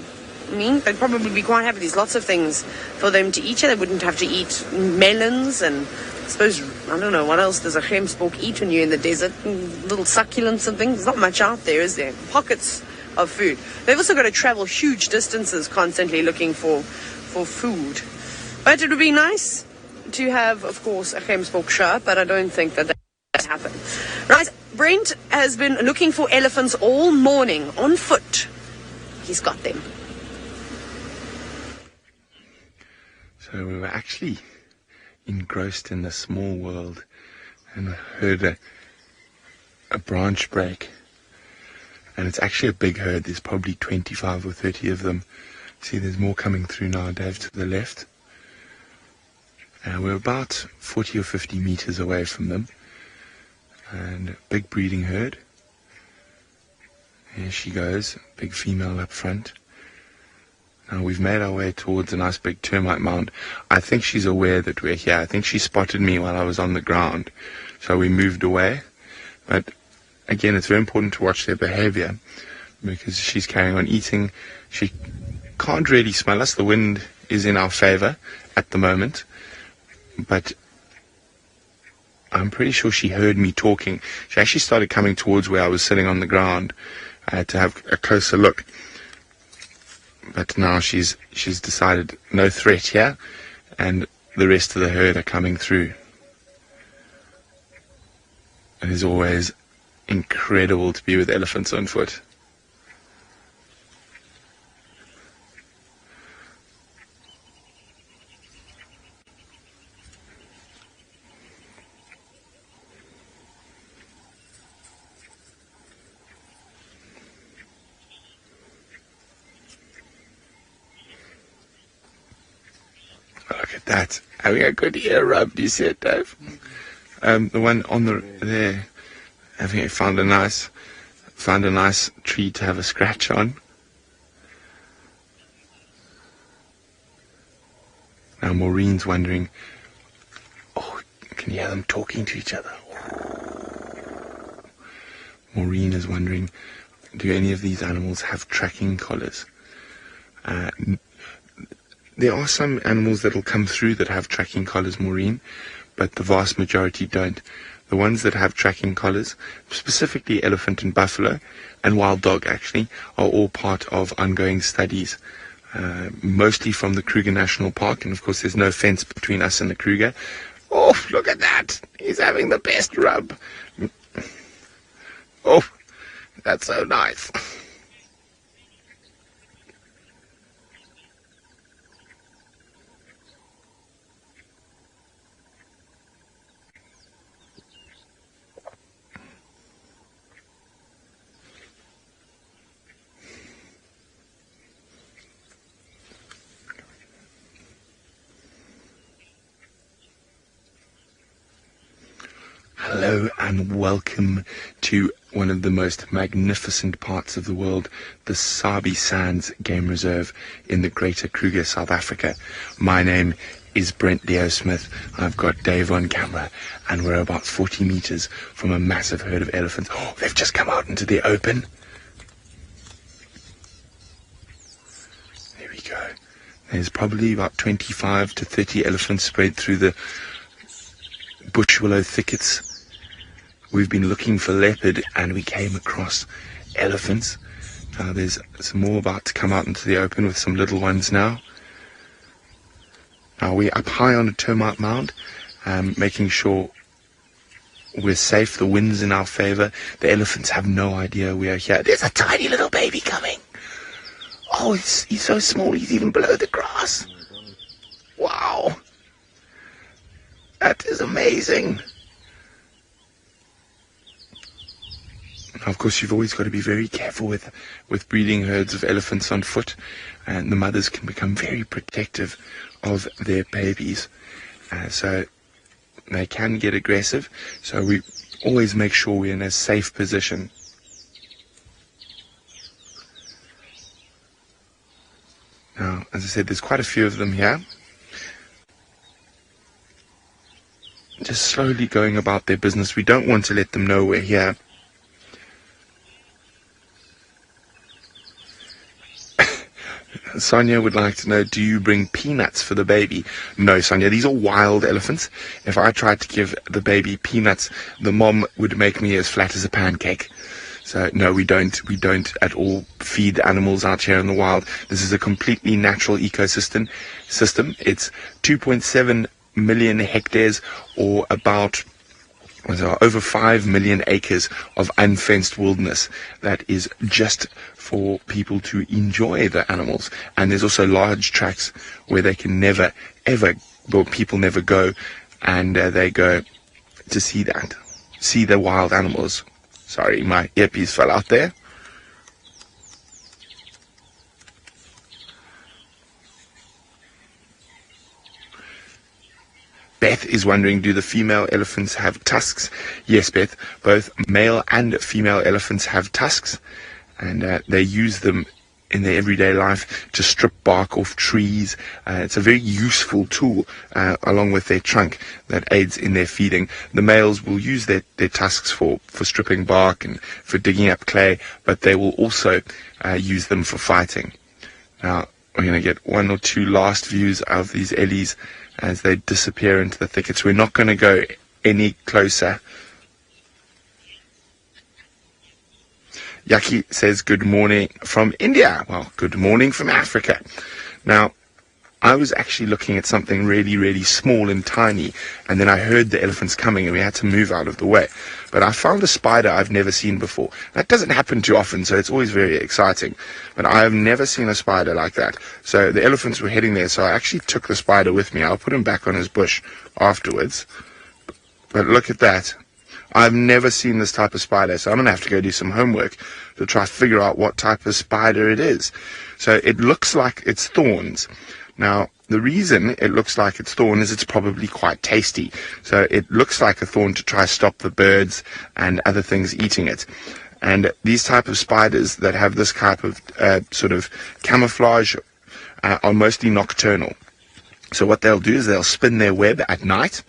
Speaker 3: I mean, they'd probably be quite happy. There's lots of things for them to eat here. They wouldn't have to eat melons and I suppose, I don't know, what else does a gemsbok eat when you're in the desert? Little succulents and things. There's not much out there, is there? Pockets of food. They've also got to travel huge distances constantly looking for food. But it would be nice to have, of course, a gemsbok shirt, but I don't think that that's happened. Right, Brent has been looking for elephants all morning on foot. He's got them.
Speaker 2: So we were actually engrossed in the small world and heard a branch break. And it's actually a big herd. There's probably 25 or 30 of them. See, there's more coming through now, Dave, to the left. We're about 40 or 50 meters away from them. And a big breeding herd. Here she goes, big female up front. Now we've made our way towards a nice big termite mound. I think she's aware that we're here. I think she spotted me while I was on the ground. So we moved away. But again, it's very important to watch their behavior because she's carrying on eating. She can't really smell us. The wind is in our favor at the moment. But I'm pretty sure she heard me talking. She actually started coming towards where I was sitting on the ground. I had to have a closer look. But now she's decided no threat here, and the rest of the herd are coming through. It is always incredible to be with elephants on foot. Look at that. Having a good ear rub, you said, Dave. The one on there, found a nice tree to have a scratch on. Now Maureen's wondering, can you hear them talking to each other? Maureen is wondering, do any of these animals have tracking collars? There are some animals that will come through that have tracking collars, Maureen, but the vast majority don't. The ones that have tracking collars, specifically elephant and buffalo, and wild dog actually, are all part of ongoing studies, mostly from the Kruger National Park, and of course there's no fence between us and the Kruger. Oh, look at that! He's having the best rub. Oh, that's so nice. Hello and welcome to one of the most magnificent parts of the world, the Sabi Sands Game Reserve in the Greater Kruger, South Africa. My name is Brent Leo Smith. I've got Dave on camera, and we're about 40 meters from a massive herd of elephants. Oh, they've just come out into the open. There we go. There's probably about 25 to 30 elephants spread through the bush willow thickets. We've been looking for leopard and we came across elephants. There's some more about to come out into the open with some little ones now. Now we're up high on a termite mound, making sure we're safe. The wind's in our favor. The elephants have no idea we are here. There's a tiny little baby coming. Oh, he's so small, he's even below the grass. Wow. That is amazing. Now, of course, you've always got to be very careful with breeding herds of elephants on foot, and the mothers can become very protective of their babies, so they can get aggressive. So we always make sure we're in a safe position. Now, as I said, there's quite a few of them here, just slowly going about their business. We don't want to let them know we're here. Sonia would like to know, do you bring peanuts for the baby? No, Sonia, these are wild elephants. If I tried to give the baby peanuts, the mom would make me as flat as a pancake. So no, we don't at all feed animals out here in the wild. This is a completely natural ecosystem. It's 2.7 million hectares, or about over 5 million acres of unfenced wilderness that is just for people to enjoy the animals. And there's also large tracts where they can never, ever, well, people never go, and they go to see the wild animals. Sorry, my earpiece fell out there. Beth is wondering, do the female elephants have tusks? Yes, Beth, both male and female elephants have tusks, and they use them in their everyday life to strip bark off trees. It's a very useful tool, along with their trunk, that aids in their feeding. The males will use their tusks for stripping bark and for digging up clay, but they will also use them for fighting. Now, we're going to get one or two last views of these ellies as they disappear into the thickets. We're not going to go any closer. Yaki says, good morning from India. Well, good morning from Africa. Now, I was actually looking at something really, really small and tiny, and then I heard the elephants coming and we had to move out of the way. But I found a spider I've never seen before. That doesn't happen too often, so it's always very exciting. But I have never seen a spider like that. So the elephants were heading there, so I actually took the spider with me. I'll put him back on his bush afterwards. But look at that. I've never seen this type of spider, so I'm going to have to go do some homework to try to figure out what type of spider it is. So it looks like it's thorns. Now, the reason it looks like it's thorn is it's probably quite tasty. So it looks like a thorn to try to stop the birds and other things eating it. And these type of spiders that have this type of sort of camouflage are mostly nocturnal. So what they'll do is they'll spin their web at night,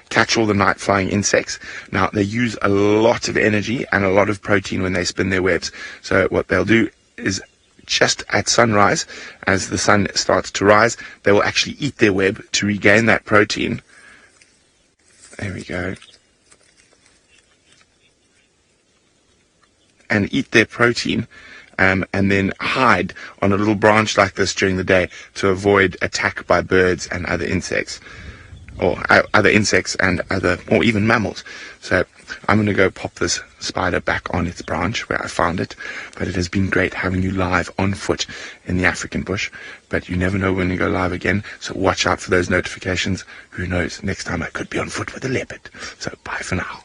Speaker 2: catch all the night flying insects. Now, they use a lot of energy and a lot of protein when they spin their webs. So what they'll do is just at sunrise, as the sun starts to rise, they will actually eat their web to regain that protein. There we go. And eat their protein. And then hide on a little branch like this during the day to avoid attack by birds and other insects, or or even mammals. So I'm going to go pop this spider back on its branch where I found it. But it has been great having you live on foot in the African bush. But you never know when you go live again, so watch out for those notifications. Who knows, next time I could be on foot with a leopard. So bye for now.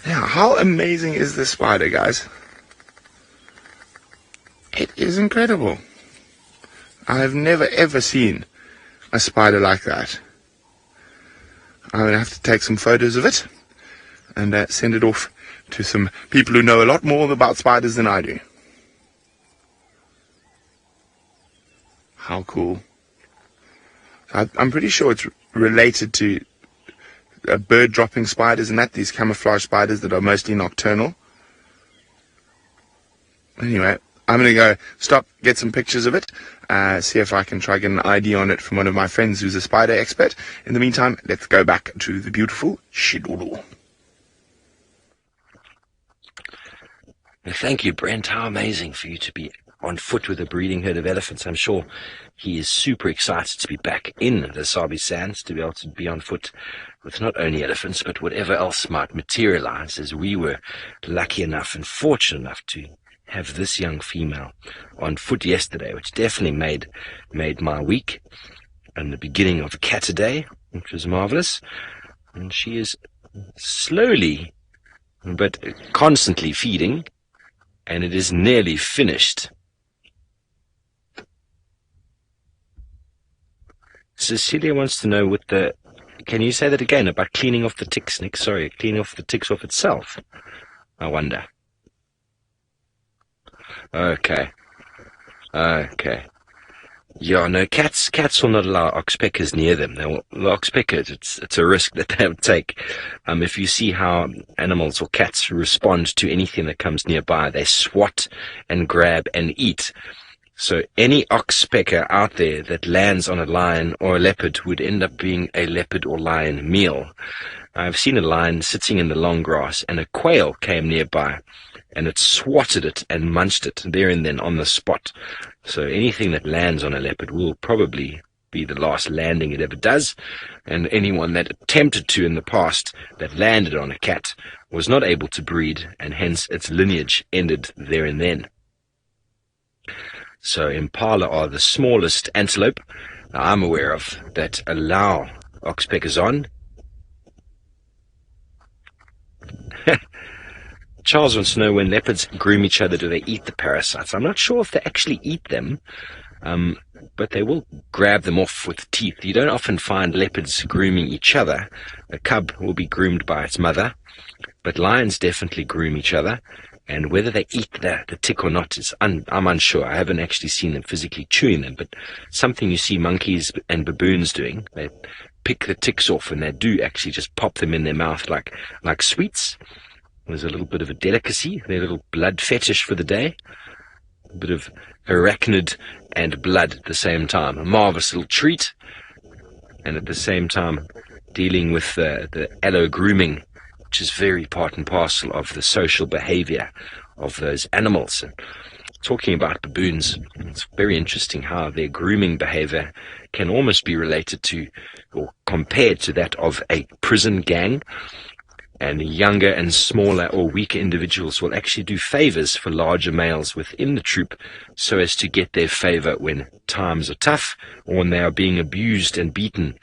Speaker 2: Now, how amazing is this spider, guys? It is incredible. I've never ever seen a spider like that. I'm going to have to take some photos of it and send it off to some people who know a lot more about spiders than I do. How cool. I'm pretty sure it's related to bird dropping spiders and these camouflage spiders that are mostly nocturnal. Anyway, I'm going to go stop, get some pictures of it, see if I can try get an ID on it from one of my friends who's a spider expert. In the meantime, let's go back to the beautiful Xidulu.
Speaker 1: Thank you, Brent. How amazing for you to be on foot with a breeding herd of elephants. I'm sure he is super excited to be back in the Sabi sands, to be able to be on foot with not only elephants, but whatever else might materialize, as we were lucky enough and fortunate enough to have this young female on foot yesterday, which definitely made my week and the beginning of a cat a day, which was marvelous. And she is slowly but constantly feeding, and it is nearly finished. Cecilia wants to know can you say that again about cleaning off the ticks, Nick? Sorry, cleaning off the ticks off itself, I wonder. Okay. Yeah, no, cats will not allow oxpeckers near them. The oxpeckers, it's a risk that they'll take. If you see how animals or cats respond to anything that comes nearby, they swat and grab and eat. So any oxpecker out there that lands on a lion or a leopard would end up being a leopard or lion meal. I've seen a lion sitting in the long grass, and a quail came nearby, and it swatted it and munched it there and then on the spot. So anything that lands on a leopard will probably be the last landing it ever does, and anyone that attempted to in the past that landed on a cat was not able to breed, and hence its lineage ended there and then. So impala are the smallest antelope I'm aware of that allow oxpeckers on. Charles wants to know, when leopards groom each other, do they eat the parasites? I'm not sure if they actually eat them, but they will grab them off with teeth. You don't often find leopards grooming each other. A cub will be groomed by its mother, but lions definitely groom each other. And whether they eat the tick or not, I'm unsure. I haven't actually seen them physically chewing them, but something you see monkeys and baboons doing. They pick the ticks off, and they do actually just pop them in their mouth like sweets. There's a little bit of a delicacy, their little blood fetish for the day. A bit of arachnid and blood at the same time. A marvelous little treat. And at the same time, dealing with the allo grooming, which is very part and parcel of the social behavior of those animals. And talking about baboons, it's very interesting how their grooming behavior can almost be related to or compared to that of a prison gang. And younger and smaller or weaker individuals will actually do favors for larger males within the troop so as to get their favor when times are tough or when they are being abused and beaten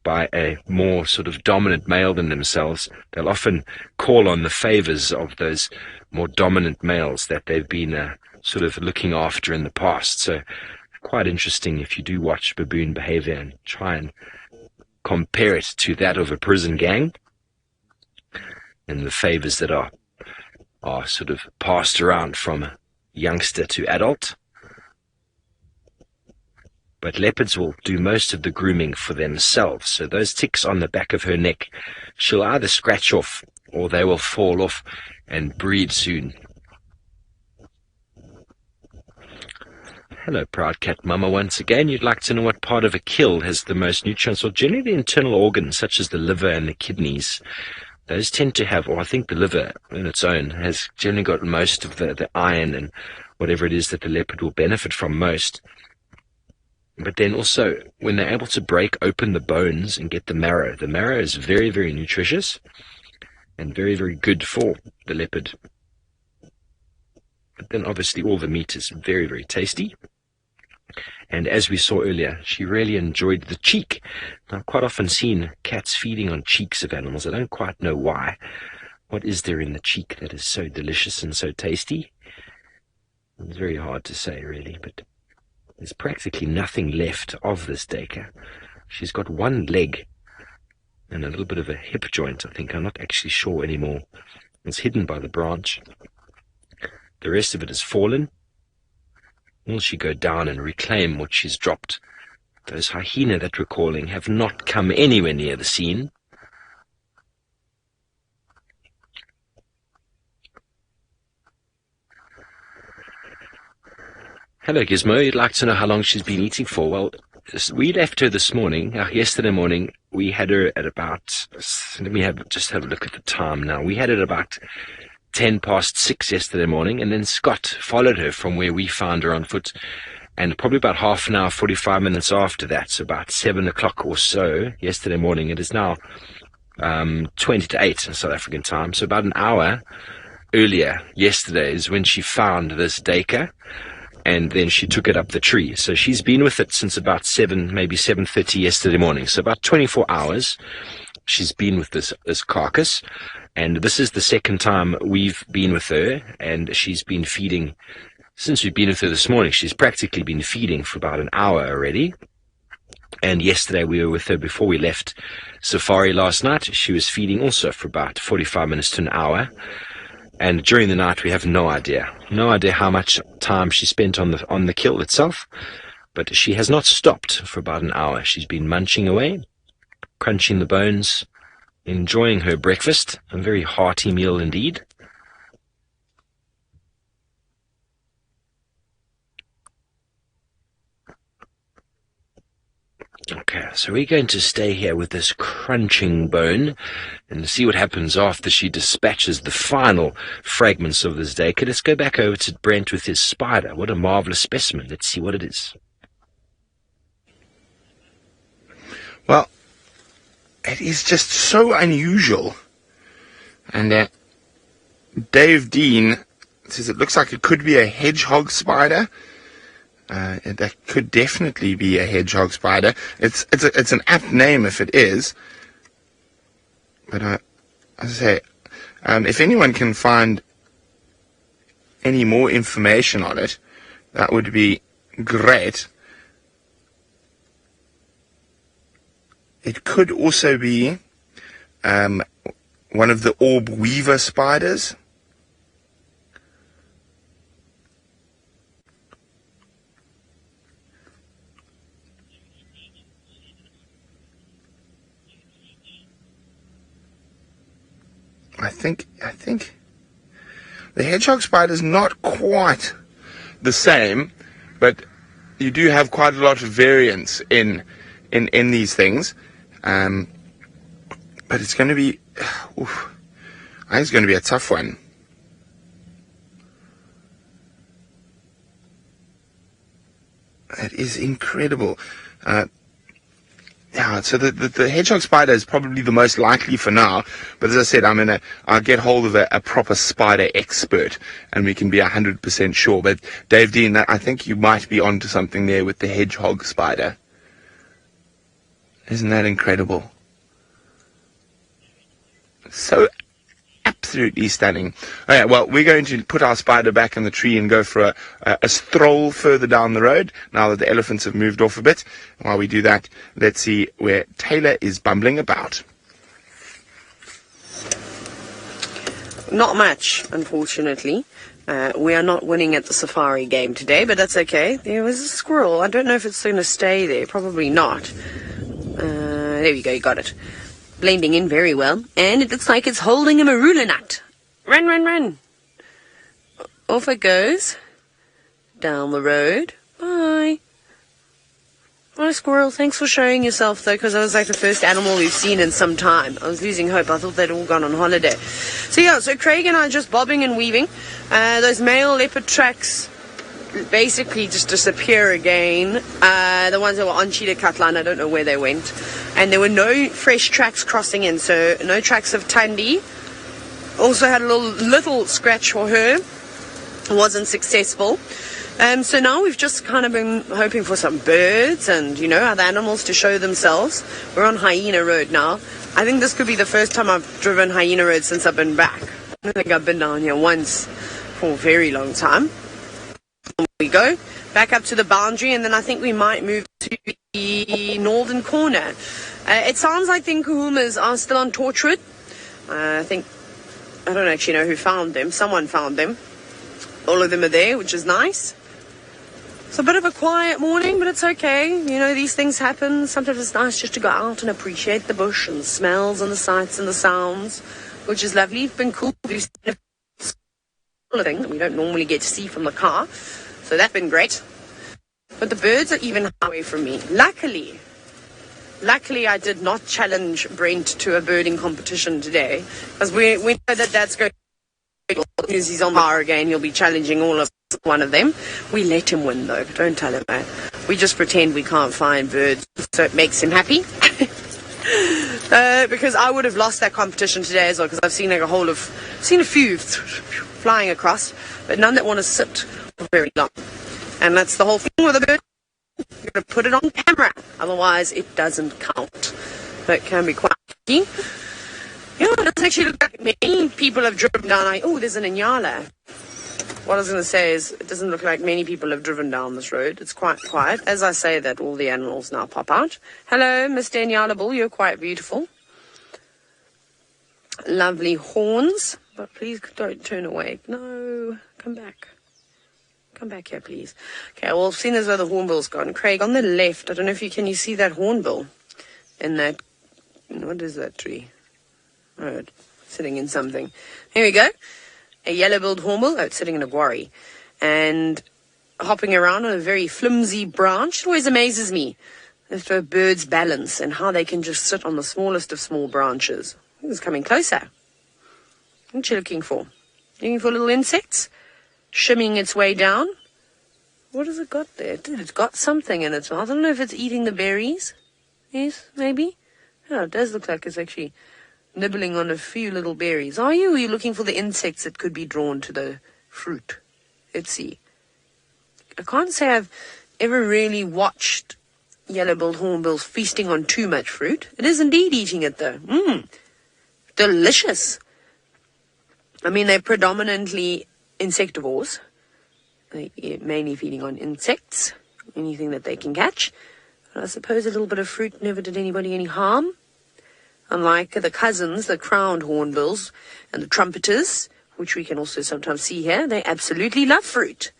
Speaker 1: by a more sort of dominant male than themselves. They'll often call on the favors of those more dominant males that they've been sort of looking after in the past. So quite interesting if you do watch baboon behavior and try and compare it to that of a prison gang and the favors that are sort of passed around from youngster to adult. But leopards will do most of the grooming for themselves, so those ticks on the back of her neck she'll either scratch off or they will fall off and breed soon. Hello, proud cat mama, once again. You'd like to know what part of a kill has the most nutrients? Well, generally the internal organs, such as the liver and the kidneys. Those tend to have, or I think the liver in its own has generally got most of the iron and whatever it is that the leopard will benefit from most. But then also, when they're able to break open the bones and get the marrow is very, very nutritious and very, very good for the leopard. But then obviously all the meat is very, very tasty. And as we saw earlier, she really enjoyed the cheek. I've quite often seen cats feeding on cheeks of animals. I don't quite know why. What is there in the cheek that is so delicious and so tasty? It's very hard to say, really, but there's practically nothing left of this duiker. She's got one leg and a little bit of a hip joint, I think. I'm not actually sure anymore. It's hidden by the branch. The rest of it has fallen. Will she go down and reclaim what she's dropped? Those hyena that we're calling have not come anywhere near the scene. Hello, Gizmo. You'd like to know how long she's been eating for? Well, we left her this morning, yesterday morning. We had her at about, let me just have a look at the time now. We had her at about 6:10 yesterday morning, and then Scott followed her from where we found her on foot, and probably about half an hour, 45 minutes after that, so about 7 o'clock or so yesterday morning. It is now 20 to 8 in South African time, so about an hour earlier yesterday is when she found this duiker, and then she took it up the tree. So she's been with it since about 7, maybe 7:30 yesterday morning, so about 24 hours she's been with this carcass. And this is the second time we've been with her, and she's been feeding, since we've been with her this morning, she's practically been feeding for about an hour already. And yesterday we were with her before we left safari last night. She was feeding also for about 45 minutes to an hour. And during the night we have no idea how much time she spent on the kill itself. But she has not stopped for about an hour. She's been munching away, crunching the bones, enjoying her breakfast, a very hearty meal indeed. Okay, so we're going to stay here with this crunching bone and see what happens after she dispatches the final fragments of this duiker. Let's go back over to Brent with his spider. What a marvelous specimen. Let's see what it is.
Speaker 2: Well, it is just so unusual. And Dave Dean says it looks like it could be a hedgehog spider. That could definitely be a hedgehog spider. It's an apt name if it is. But as I say, if anyone can find any more information on it, that would be great. It could also be one of the orb weaver spiders. I think the hedgehog spider is not quite the same, but you do have quite a lot of variance in these things. But it's going to be, I think it's going to be a tough one. It is incredible. Yeah, so the hedgehog spider is probably the most likely for now. But as I said, I'll get hold of a proper spider expert, and we can be 100% sure. But Dave Dean, I think you might be onto something there with the hedgehog spider. Isn't that incredible? So absolutely stunning. Okay, well, we're going to put our spider back in the tree and go for a stroll further down the road now that the elephants have moved off a bit. While we do that, let's see where Taylor is bumbling about.
Speaker 3: Not much, unfortunately. We are not winning at the safari game today, but that's okay. There was a squirrel. I don't know if it's going to stay there. Probably not. There we go, you got it. Blending in very well. And it looks like it's holding a marula nut. Run, run, run. Off it goes. Down the road. Bye. Oh, squirrel, thanks for showing yourself, though, because that was like the first animal we've seen in some time. I was losing hope. I thought they'd all gone on holiday. So Craig and I are just bobbing and weaving. Those male leopard tracks basically just disappear again. The ones that were on Chitwa, I don't know where they went. And there were no fresh tracks crossing in, so no tracks of Tandy. Also had a little scratch for her. It wasn't successful. So now we've just kind of been hoping for some birds and, other animals to show themselves. We're on Hyena Road now. I think this could be the first time I've driven Hyena Road since I've been back. I don't think I've been down here once for a very long time. Here we go. Back up to the boundary, and then I think we might move to the northern corner. It sounds like the Nkuhumas are still on Torchwood. I don't actually know who found them. Someone found them. All of them are there, which is nice. It's a bit of a quiet morning, but it's okay. These things happen. Sometimes it's nice just to go out and appreciate the bush and the smells and the sights and the sounds, which is lovely. It's been cool. We've seen a thing that we don't normally get to see from the car, so that's been great. But the birds are even away from me. Luckily, I did not challenge Brent to a birding competition today, because we know that that's going. As soon as he's on the car again, he'll be challenging all of one of them. We let him win, though. Don't tell him that. We just pretend we can't find birds, so it makes him happy. Because I would have lost that competition today as well, because I've seen a few flying across, but none that want to sit for very long. And that's the whole thing with a bird. You've got to put it on camera, otherwise it doesn't count. That can be quite key. It doesn't actually look like many people have driven down. There's an Inyala. What I was going to say is, it doesn't look like many people have driven down this road. It's quite quiet. As I say that, all the animals now pop out. Hello, Mr. Inyala Bull, you're quite beautiful. Lovely horns, but please don't turn away. No, come back. Come back here, please. Okay, well, seeing as though the hornbill's gone. Craig, on the left, I don't know if can you see that hornbill in that, what is that tree? Road, sitting in something. Here we go. A yellow-billed hornbill. It's sitting in a quarry. And hopping around on a very flimsy branch. It always amazes me as to a bird's balance and how they can just sit on the smallest of small branches. It's coming closer. What are you looking for? Looking for little insects? Shimmying its way down? What has it got there? It's got something in its mouth. I don't know if it's eating the berries. Yes, maybe. Yeah, it does look like it's actually nibbling on a few little berries. Are you looking for the insects that could be drawn to the fruit? Let's see. I can't say I've ever really watched yellow-billed hornbills feasting on too much fruit. It is indeed eating it, though. Delicious. I mean, they're predominantly insectivores. They're mainly feeding on insects, anything that they can catch. But I suppose a little bit of fruit never did anybody any harm. Unlike the cousins, the crowned hornbills and the trumpeters, which we can also sometimes see here, they absolutely love fruit.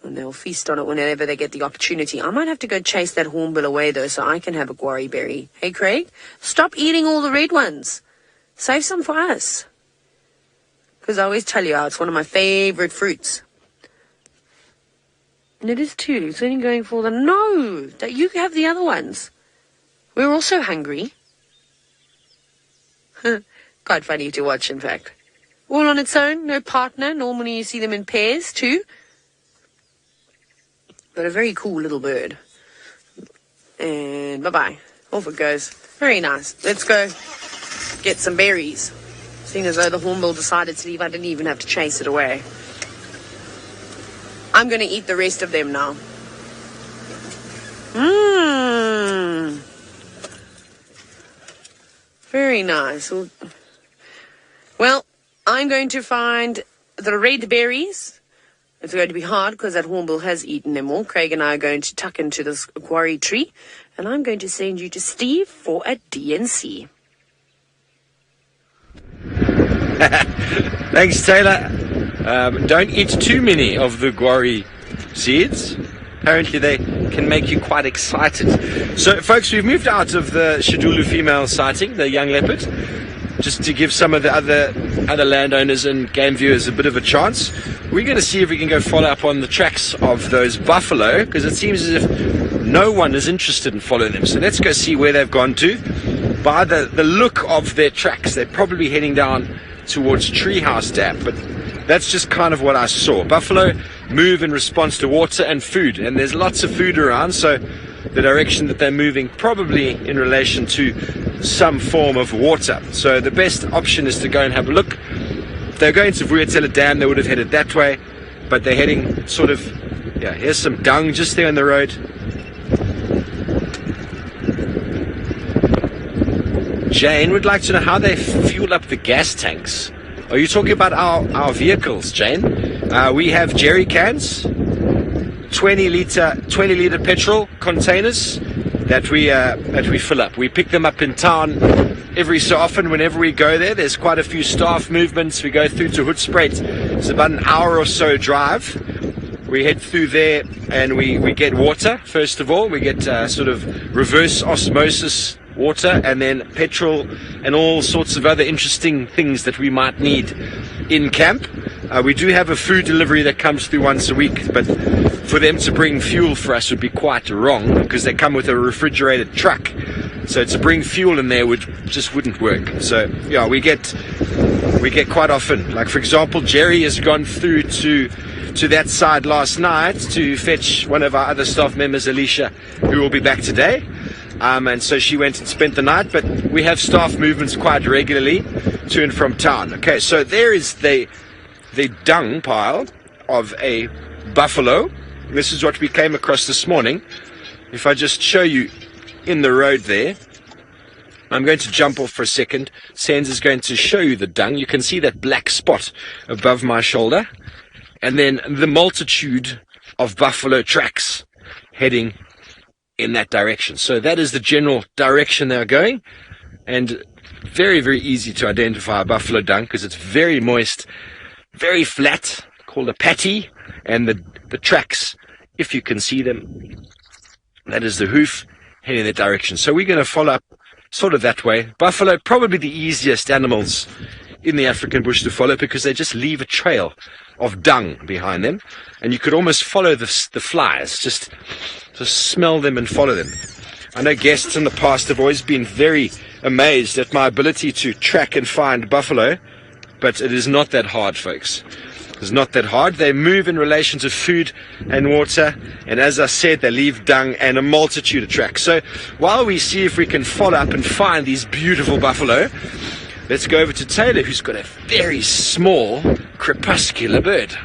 Speaker 3: And they'll feast on it whenever they get the opportunity. I might have to go chase that hornbill away, though, so I can have a guarri berry. Hey, Craig, stop eating all the red ones. Save some for us. Because I always tell you how it's one of my favorite fruits. And it is too. It's only going for them. No, that you have the other ones. We're also hungry. Quite funny to watch, in fact. All on its own, no partner. Normally you see them in pairs too. But a very cool little bird. And bye-bye. Off it goes. Very nice. Let's go get some berries. Seeing as though the hornbill decided to leave, I didn't even have to chase it away. I'm going to eat the rest of them now. Very nice. Well, I'm going to find the red berries. It's going to be hard because that hornbill has eaten them all. Craig and I are going to tuck into this quarry tree. And I'm going to send you to Steve for a DNC.
Speaker 1: Thanks, Taylor. Don't eat too many of the guari seeds. Apparently they can make you quite excited. So, folks, we've moved out of the Xidulu female sighting, the young leopard, just to give some of the other landowners and game viewers a bit of a chance. We're going to see if we can go follow up on the tracks of those buffalo, because it seems as if no one is interested in following them. So let's go see where they've gone to. By the look of their tracks, they're probably heading down towards Treehouse Dam, but that's just kind of what I saw. Buffalo move in response to water and food, and there's lots of food around, so the direction that they're moving probably in relation to some form of water. So the best option is to go and have a look. If they're going to Vuyatela Dam, they would have headed that way, but they're heading sort of, yeah, here's some dung just there on the road. Jane would like to know how they fuel up the gas tanks. Are you talking about our vehicles, Jane? We have jerry cans, 20 liter petrol containers that we fill up. We pick them up in town every so often. Whenever we go there, there's quite a few staff movements. We go through to Hoedspruit. It's about an hour or so drive. We head through there and we get water. First of all, we get sort of reverse osmosis water, and then petrol and all sorts of other interesting things that we might need in camp. We do have a food delivery that comes through once a week, but for them to bring fuel for us would be quite wrong, because they come with a refrigerated truck. So to bring fuel in there wouldn't work. So yeah, we get quite often, like for example, Jerry has gone through to that side last night to fetch one of our other staff members, Alicia, who will be back today. And so she went and spent the night, but we have staff movements quite regularly to and from town. Okay, so there is the dung pile of a buffalo. This is what we came across this morning. If I just show you in the road there, I'm going to jump off for a second. Sands is going to show you the dung. You can see that black spot above my shoulder, and then the multitude of buffalo tracks heading in that direction. So that is the general direction they're going, and very, very easy to identify buffalo dung because it's very moist, very flat, called a patty, and the tracks, if you can see them, that is the hoof heading in that direction. So we're going to follow up sort of that way. Buffalo, probably the easiest animals in the African bush to follow because they just leave a trail of dung behind them, and you could almost follow the flies, just smell them and follow them. I know guests in the past have always been very amazed at my ability to track and find buffalo, but it is not that hard, folks. It's not that hard. They move in relation to food and water, and as I said, they leave dung and a multitude of tracks. So while we see if we can follow up and find these beautiful buffalo, let's go over to Taylor, who's got a very small crepuscular bird.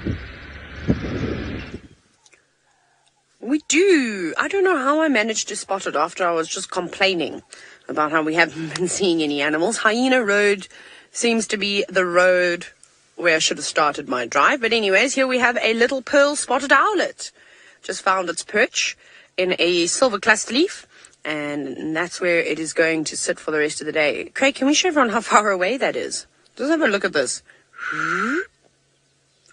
Speaker 3: We do. I don't know how I managed to spot it after I was just complaining about how we haven't been seeing any animals. Hyena Road seems to be the road where I should have started my drive. But anyways, here we have a little pearl-spotted owlet. Just found its perch in a silver cluster leaf, and that's where it is going to sit for the rest of the day. Craig, can we show everyone how far away that is? Just have a look at this.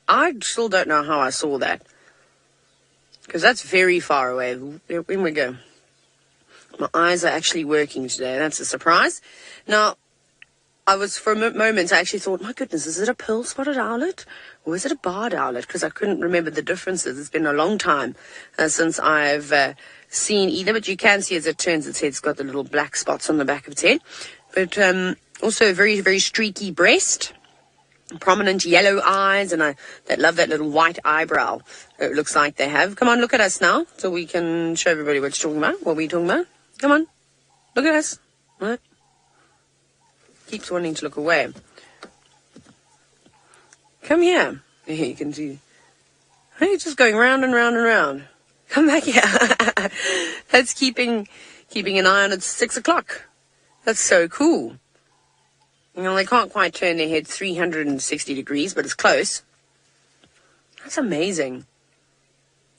Speaker 3: I still don't know how I saw that, because that's very far away. In we go. My eyes are actually working today. That's a surprise. Now, I was, for a moment, I actually thought, my goodness, is it a pearl-spotted owlet or is it a barred owlet? Because I couldn't remember the differences. It's been a long time since I've seen either, but you can see as it turns its head, it's got the little black spots on the back of its head. But also a very, very streaky breast, prominent yellow eyes, and I love that little white eyebrow it looks like they have. Come on, look at us now so we can show everybody what you're talking about. What are we talking about? Come on, look at us. Right? Keeps wanting to look away. Come here. Here you can see. Hey, just going round and round and round. Come back here. That's keeping an eye on at 6 o'clock. That's so cool. You know, they can't quite turn their head 360 degrees, but it's close. That's amazing.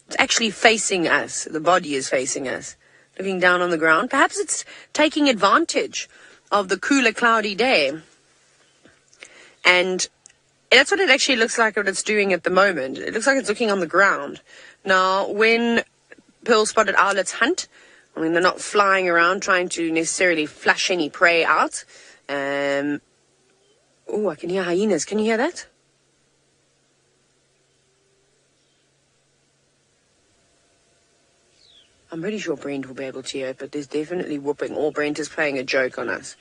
Speaker 3: It's actually facing us. The body is facing us, looking down on the ground. Perhaps it's taking advantage of the cooler, cloudy day. And that's what it actually looks like what it's doing at the moment. It looks like it's looking on the ground. Now, when pearl-spotted owlets hunt, I mean, they're not flying around trying to necessarily flush any prey out. Oh, I can hear hyenas. Can you hear that? I'm pretty sure Brent will be able to hear it, but there's definitely whooping, or Brent is playing a joke on us.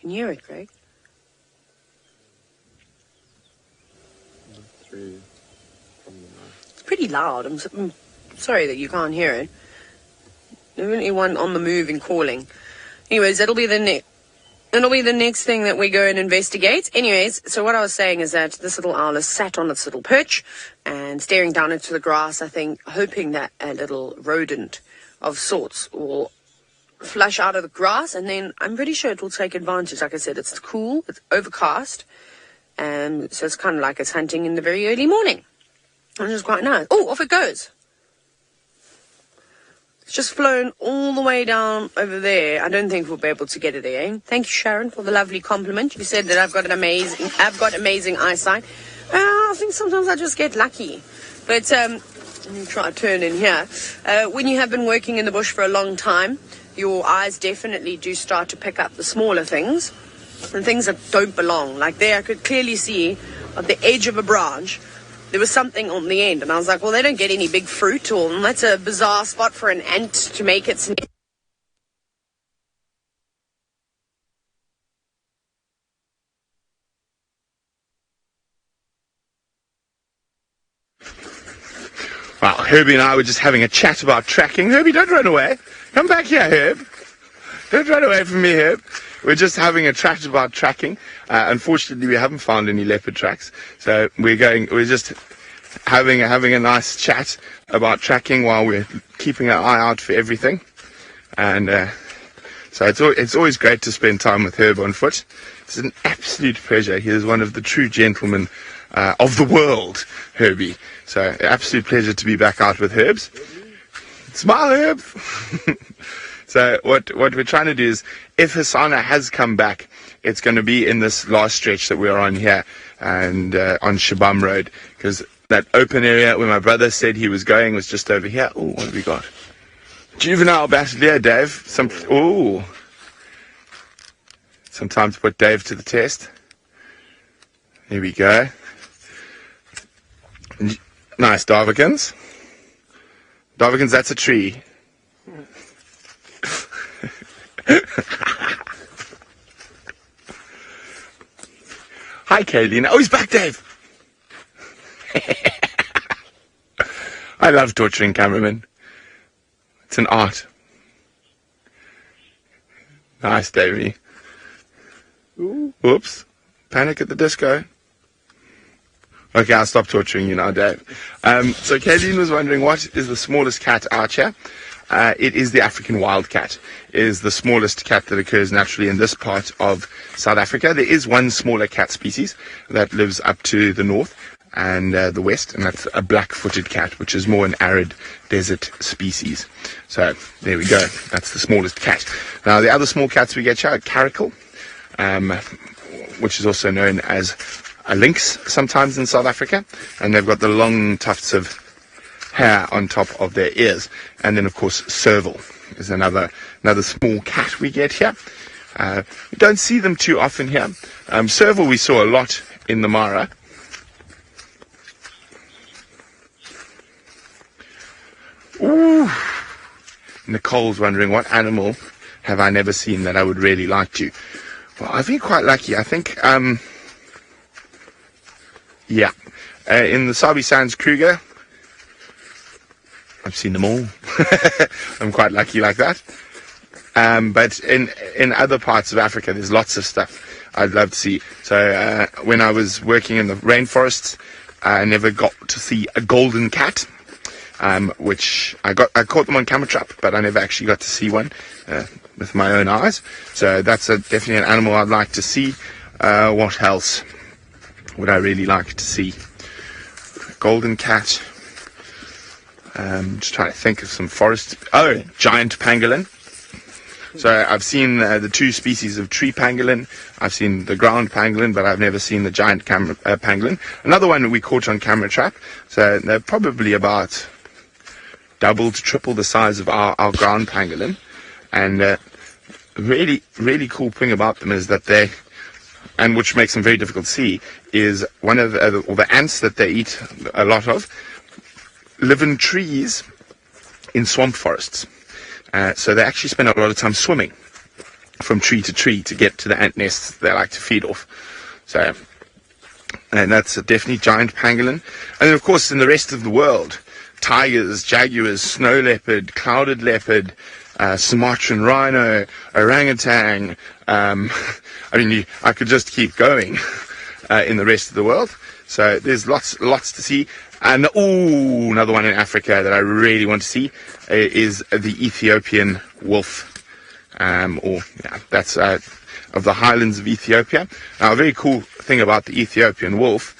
Speaker 3: Can you hear it, Craig? It's pretty loud. I'm sorry that you can't hear it. Definitely one on the move and calling. Anyways, that'll be the next thing that we go and investigate. Anyways, so what I was saying is that this little owl is sat on its little perch and staring down into the grass, I think, hoping that a little rodent of sorts will flush out of the grass, and then I'm pretty sure it will take advantage. Like I said, it's cool, it's overcast, so it's kind of like it's hunting in the very early morning, which is quite nice. Oh, off it goes. It's just flown all the way down over there. I don't think we'll be able to get it there. Thank you, Sharon, for the lovely compliment. You said that I've got amazing eyesight. I think sometimes I just get lucky. But let me try to turn in here. When you have been working in the bush for a long time, your eyes definitely do start to pick up the smaller things and things that don't belong. Like there, I could clearly see at the edge of a branch there was something on the end, and I was like, well, they don't get any big fruit, or that's a bizarre spot for an ant to make its nest.
Speaker 2: Well, Herbie and I were just having a chat about tracking. Herbie, don't run away. Come back here, Herb. Don't run away from me, Herb. We're just having a chat about tracking. Unfortunately, we haven't found any leopard tracks, so we're just having a nice chat about tracking while we're keeping an eye out for everything. And so it's always great to spend time with Herb on foot. It's an absolute pleasure. He is one of the true gentlemen of the world, Herbie. So absolute pleasure to be back out with Herbs. Smile, Herb. So what we're trying to do is, if Hasana has come back, it's going to be in this last stretch that we're on here, and on Shabam Road, because that open area where my brother said he was going was just over here. Oh, what have we got? Juvenile Battalier, Dave. Sometimes put Dave to the test. Here we go. Nice, Darvikins. Darvikins, that's a tree. Hi, Kaylina. Oh, he's back, Dave. I love torturing cameramen. It's an art. Nice, Davey. Whoops. Panic at the Disco. Okay, I'll stop torturing you now, Dave. So Kayleen was wondering, what is the smallest cat out here? It is the African wildcat. It is the smallest cat that occurs naturally in this part of South Africa. There is one smaller cat species that lives up to the north and the west, and that's a black-footed cat, which is more an arid desert species. So there we go. That's the smallest cat. Now, the other small cats we get here are caracal, which is also known as a lynx sometimes in South Africa, and they've got the long tufts of hair on top of their ears. And then, of course, serval is another small cat we get here. We don't see them too often here. Serval we saw a lot in the Mara. Ooh. Nicole's wondering, what animal have I never seen that I would really like to? Well, I've been quite lucky. I think, in the Sabi Sands Kruger, I've seen them all. I'm quite lucky like that. But in other parts of Africa, there's lots of stuff I'd love to see. So when I was working in the rainforests, I never got to see a golden cat. which I caught them on camera trap, but I never actually got to see one with my own eyes. So that's definitely an animal I'd like to see. What else would I really like to see? Golden cat. Just trying to think of some forest. Oh, giant pangolin. So I've seen the two species of tree pangolin. I've seen the ground pangolin, but I've never seen the giant pangolin. Another one we caught on camera trap. So they're probably about double to triple the size of our ground pangolin. And really, really cool thing about them is that they, and which makes them very difficult to see, is one of the ants that they eat a lot of live in trees in swamp forests. So they actually spend a lot of time swimming from tree to tree to get to the ant nests they like to feed off. So, and that's definitely giant pangolin. And then, of course, in the rest of the world, tigers, jaguars, snow leopard, clouded leopard, Sumatran rhino, orangutan. I mean, I could just keep going in the rest of the world. So there's lots to see. And another one in Africa that I really want to see is the Ethiopian wolf. That's of the highlands of Ethiopia. Now, a very cool thing about the Ethiopian wolf,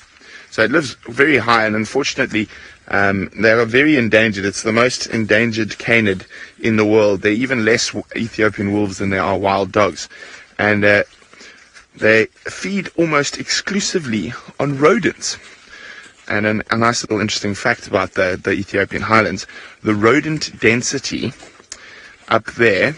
Speaker 2: so it lives very high, and unfortunately, they are very endangered. It's the most endangered canid in the world. There are even less Ethiopian wolves than there are wild dogs. And they feed almost exclusively on rodents. And a nice little interesting fact about the Ethiopian highlands, the rodent density up there